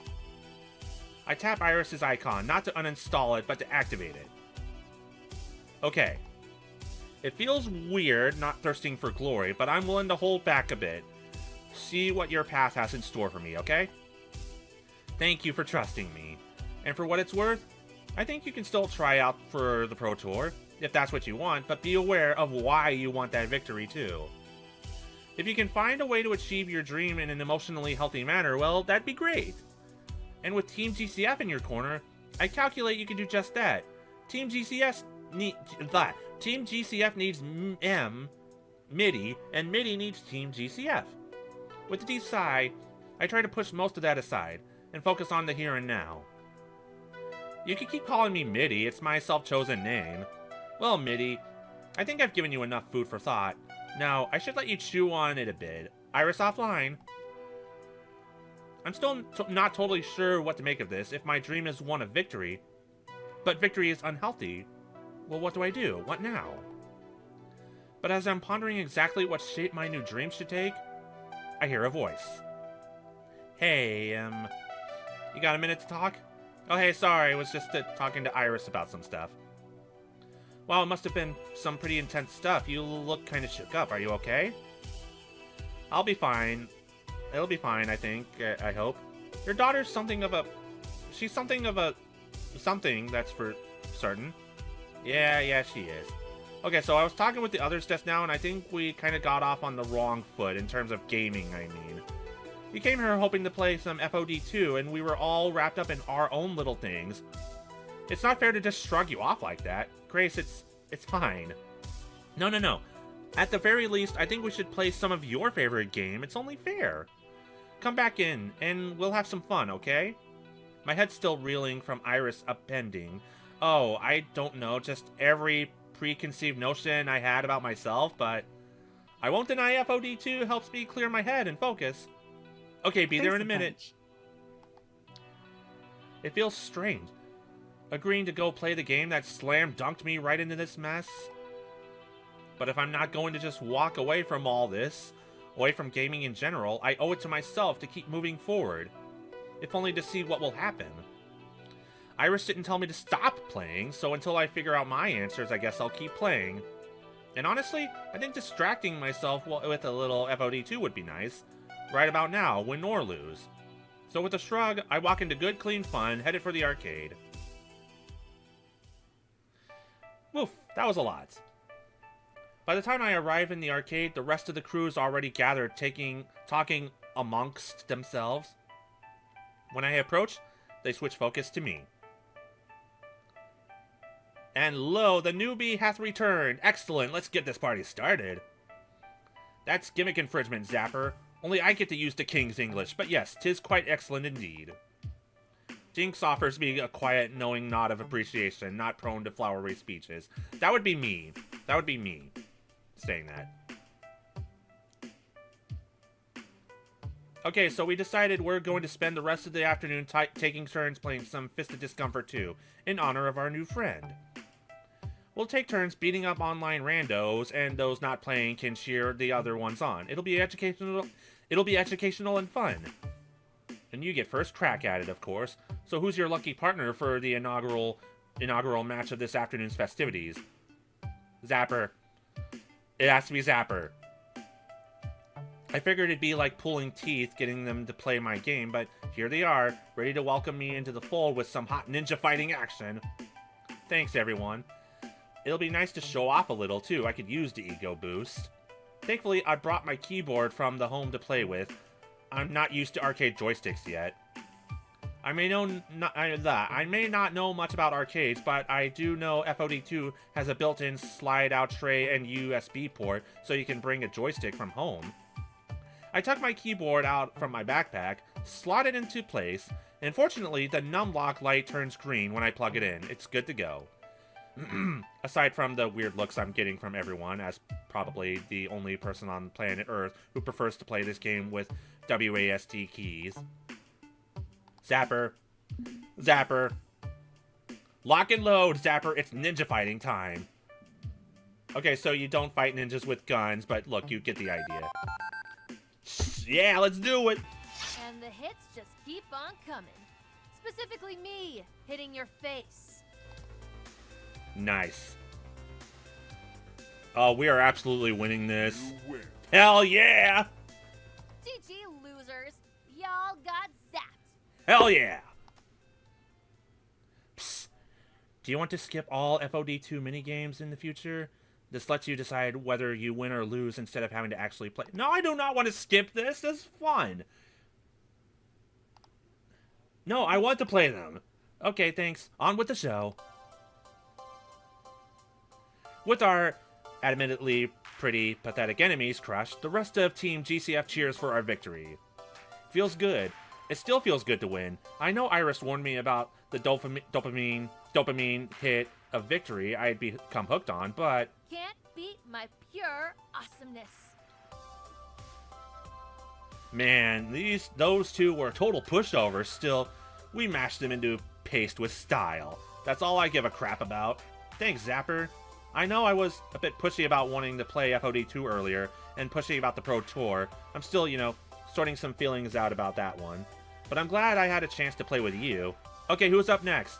I tap Iris's icon, not to uninstall it, but to activate it. Okay. It feels weird not thirsting for glory, but I'm willing to hold back a bit. See what your path has in store for me, okay? Thank you for trusting me. And for what it's worth, I think you can still try out for the Pro Tour, if that's what you want, but be aware of why you want that victory too. If you can find a way to achieve your dream in an emotionally healthy manner, well, that'd be great. And with Team GCF in your corner, I calculate you can do just that. Team GCF needs MaDi, and MaDi needs Team GCF. With the deep sigh, I try to push most of that aside, and focus on the here and now. You can keep calling me Midi, it's my self-chosen name. Well, Midi, I think I've given you enough food for thought. Now, I should let you chew on it a bit. Iris offline. I'm still not totally sure what to make of this, if my dream is one of victory. But victory is unhealthy. Well, what do I do? What now? But as I'm pondering exactly what shape my new dream should take, I hear a voice. Hey, you got a minute to talk? Oh, hey, sorry, I was just talking to Iris about some stuff. Wow, it must have been some pretty intense stuff. You look kind of shook up. Are you okay? I'll be fine. It'll be fine, I think. I hope. Your daughter's something of a... She's something of a... Something, that's for certain. Yeah, she is. Okay, so I was talking with the others just now, and I think we kind of got off on the wrong foot in terms of gaming, I mean. We came here hoping to play some FOD2, and we were all wrapped up in our own little things. It's not fair to just shrug you off like that. Grace, it's fine. No. At the very least, I think we should play some of your favorite game. It's only fair. Come back in, and we'll have some fun, okay? My head's still reeling from Iris upending. Oh, I don't know, just every preconceived notion I had about myself, but I won't deny FOD2 helps me clear my head and focus. Okay, be there in a minute. It feels strange. Agreeing to go play the game that slam-dunked me right into this mess. But if I'm not going to just walk away from all this, away from gaming in general, I owe it to myself to keep moving forward. If only to see what will happen. Iris didn't tell me to stop playing, so until I figure out my answers, I guess I'll keep playing. And honestly, I think distracting myself with a little FOD2 would be nice. Right about now, win or lose. So with a shrug, I walk into good, clean fun, headed for the arcade. Woof, that was a lot. By the time I arrive in the arcade, the rest of the crew is already gathered, talking amongst themselves. When I approach, they switch focus to me. And lo, the newbie hath returned. Excellent, let's get this party started. That's gimmick infringement, Zapper. Only I get to use the King's English, but yes, 'tis quite excellent indeed. Jinx offers me a quiet, knowing nod of appreciation, not prone to flowery speeches. That would be me. That would be me saying that. Okay, so we decided we're going to spend the rest of the afternoon taking turns playing some Fist of Discomfort 2 in honor of our new friend. We'll take turns beating up online randos, and those not playing can cheer the other ones on. It'll be educational and fun. And you get first crack at it, of course. So who's your lucky partner for the inaugural match of this afternoon's festivities? Zapper. It has to be Zapper. I figured it'd be like pulling teeth getting them to play my game, but here they are, ready to welcome me into the fold with some hot ninja fighting action. Thanks, everyone. It'll be nice to show off a little, too. I could use the ego boost. Thankfully, I brought my keyboard from the home to play with. I'm not used to arcade joysticks yet. I may not know much about arcades, but I do know FOD2 has a built-in slide-out tray and USB port, so you can bring a joystick from home. I took my keyboard out from my backpack, slot it into place, and fortunately, the numlock light turns green when I plug it in. It's good to go. Aside from the weird looks I'm getting from everyone, as probably the only person on planet Earth who prefers to play this game with WASD keys. Zapper. Zapper. Lock and load, Zapper. It's ninja fighting time. Okay, so you don't fight ninjas with guns, but look, you get the idea. Yeah, let's do it! And the hits just keep on coming. Specifically me, hitting your face. Nice. Oh, we are absolutely winning this. Hell yeah! GG losers. Y'all got zapped. Hell yeah! Psst. Do you want to skip all FOD2 minigames in the future? This lets you decide whether you win or lose instead of having to actually play. No, I do not want to skip this. This is fun. No, I want to play them. Okay, thanks. On with the show. With our admittedly pretty pathetic enemies crushed, the rest of Team GCF cheers for our victory. Feels good. it still feels good to win. I know Iris warned me about the dopamine hit of victory I had become hooked on, but... Can't beat my pure awesomeness. Man, those two were total pushovers. Still, we mashed them into paste with style. That's all I give a crap about. Thanks, Zapper. I know I was a bit pushy about wanting to play FOD2 earlier, and pushy about the Pro Tour. I'm still, sorting some feelings out about that one. But I'm glad I had a chance to play with you. Okay, who's up next?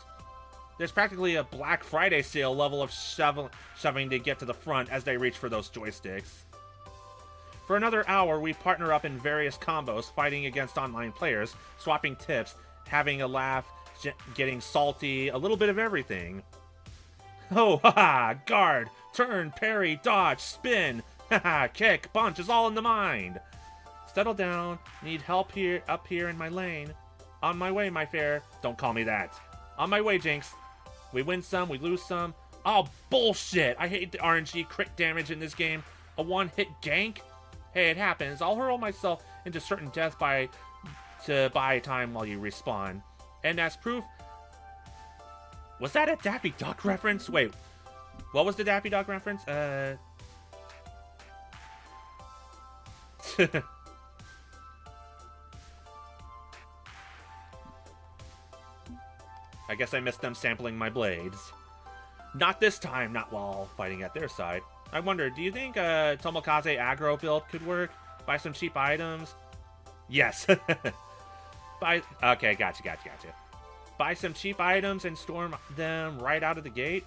There's practically a Black Friday sale level of shoving to get to the front as they reach for those joysticks. For another hour, we partner up in various combos, fighting against online players, swapping tips, having a laugh, getting salty, a little bit of everything. Oh, haha, guard, turn, parry, dodge, spin, haha, kick, punch is all in the mind. Settle down, need help here, up here in my lane. On my way, my fair. Don't call me that. On my way, Jinx. We win some, we lose some. Oh, bullshit! I hate the RNG crit damage in this game. A one-hit gank? Hey, it happens. I'll hurl myself into certain death to buy time while you respawn. And as proof... Was that a Daffy Duck reference? Wait, what was the Daffy Duck reference? I guess I missed them sampling my blades. Not this time, not while fighting at their side. I wonder, do you think a Tomokaze aggro build could work? Buy some cheap items? Yes. Okay, gotcha. Buy some cheap items and storm them right out of the gate?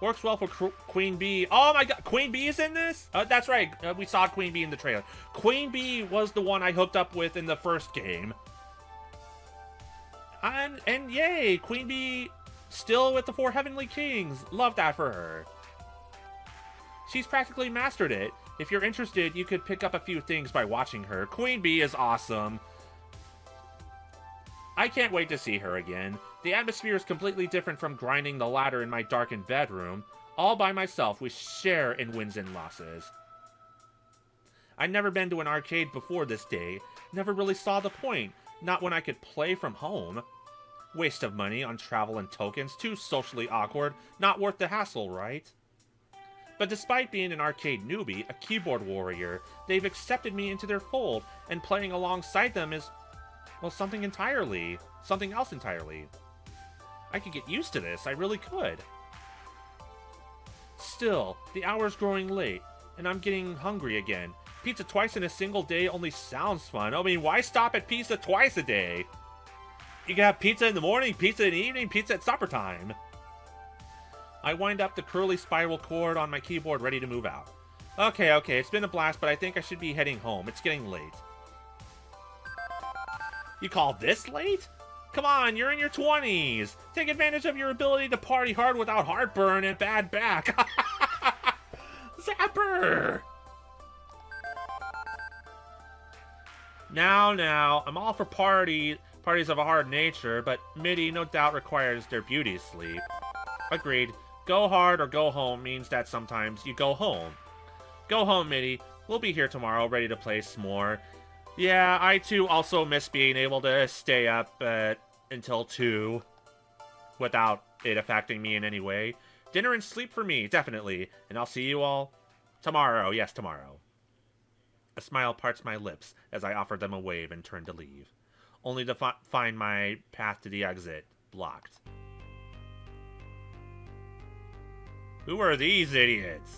Works well for QueenBee. Oh my god, QueenBee is in this? That's right, we saw QueenBee in the trailer. QueenBee was the one I hooked up with in the first game. And yay, QueenBee still with the 4 Heavenly Kings. Love that for her. She's practically mastered it. If you're interested, you could pick up a few things by watching her. QueenBee is awesome. I can't wait to see her again. The atmosphere is completely different from grinding the ladder in my darkened bedroom. All by myself, we share in wins and losses. I'd never been to an arcade before this day. Never really saw the point. Not when I could play from home. Waste of money on travel and tokens, too socially awkward, not worth the hassle, right? But despite being an arcade newbie, a keyboard warrior, they've accepted me into their fold, and playing alongside them is, well, something else entirely. I could get used to this, I really could. Still, the hour's growing late, and I'm getting hungry again. Pizza twice in a single day only sounds fun. I mean, why stop at pizza twice a day? You can have pizza in the morning, pizza in the evening, pizza at supper time. I wind up the curly spiral cord on my keyboard ready to move out. Okay, it's been a blast, but I think I should be heading home. It's getting late. You call this late? Come on, you're in your 20s. Take advantage of your ability to party hard without heartburn and bad back. Zapper! Now, I'm all for parties of a hard nature, but MIDI no doubt requires their beauty sleep. Agreed. Go hard or go home means that sometimes you go home. Go home, MIDI. We'll be here tomorrow, ready to play some more. Yeah, I too also miss being able to stay up until 2 without it affecting me in any way. Dinner and sleep for me, definitely. And I'll see you all tomorrow. Yes, tomorrow. A smile parts my lips as I offer them a wave and turn to leave, only to find my path to the exit blocked. Who are these idiots?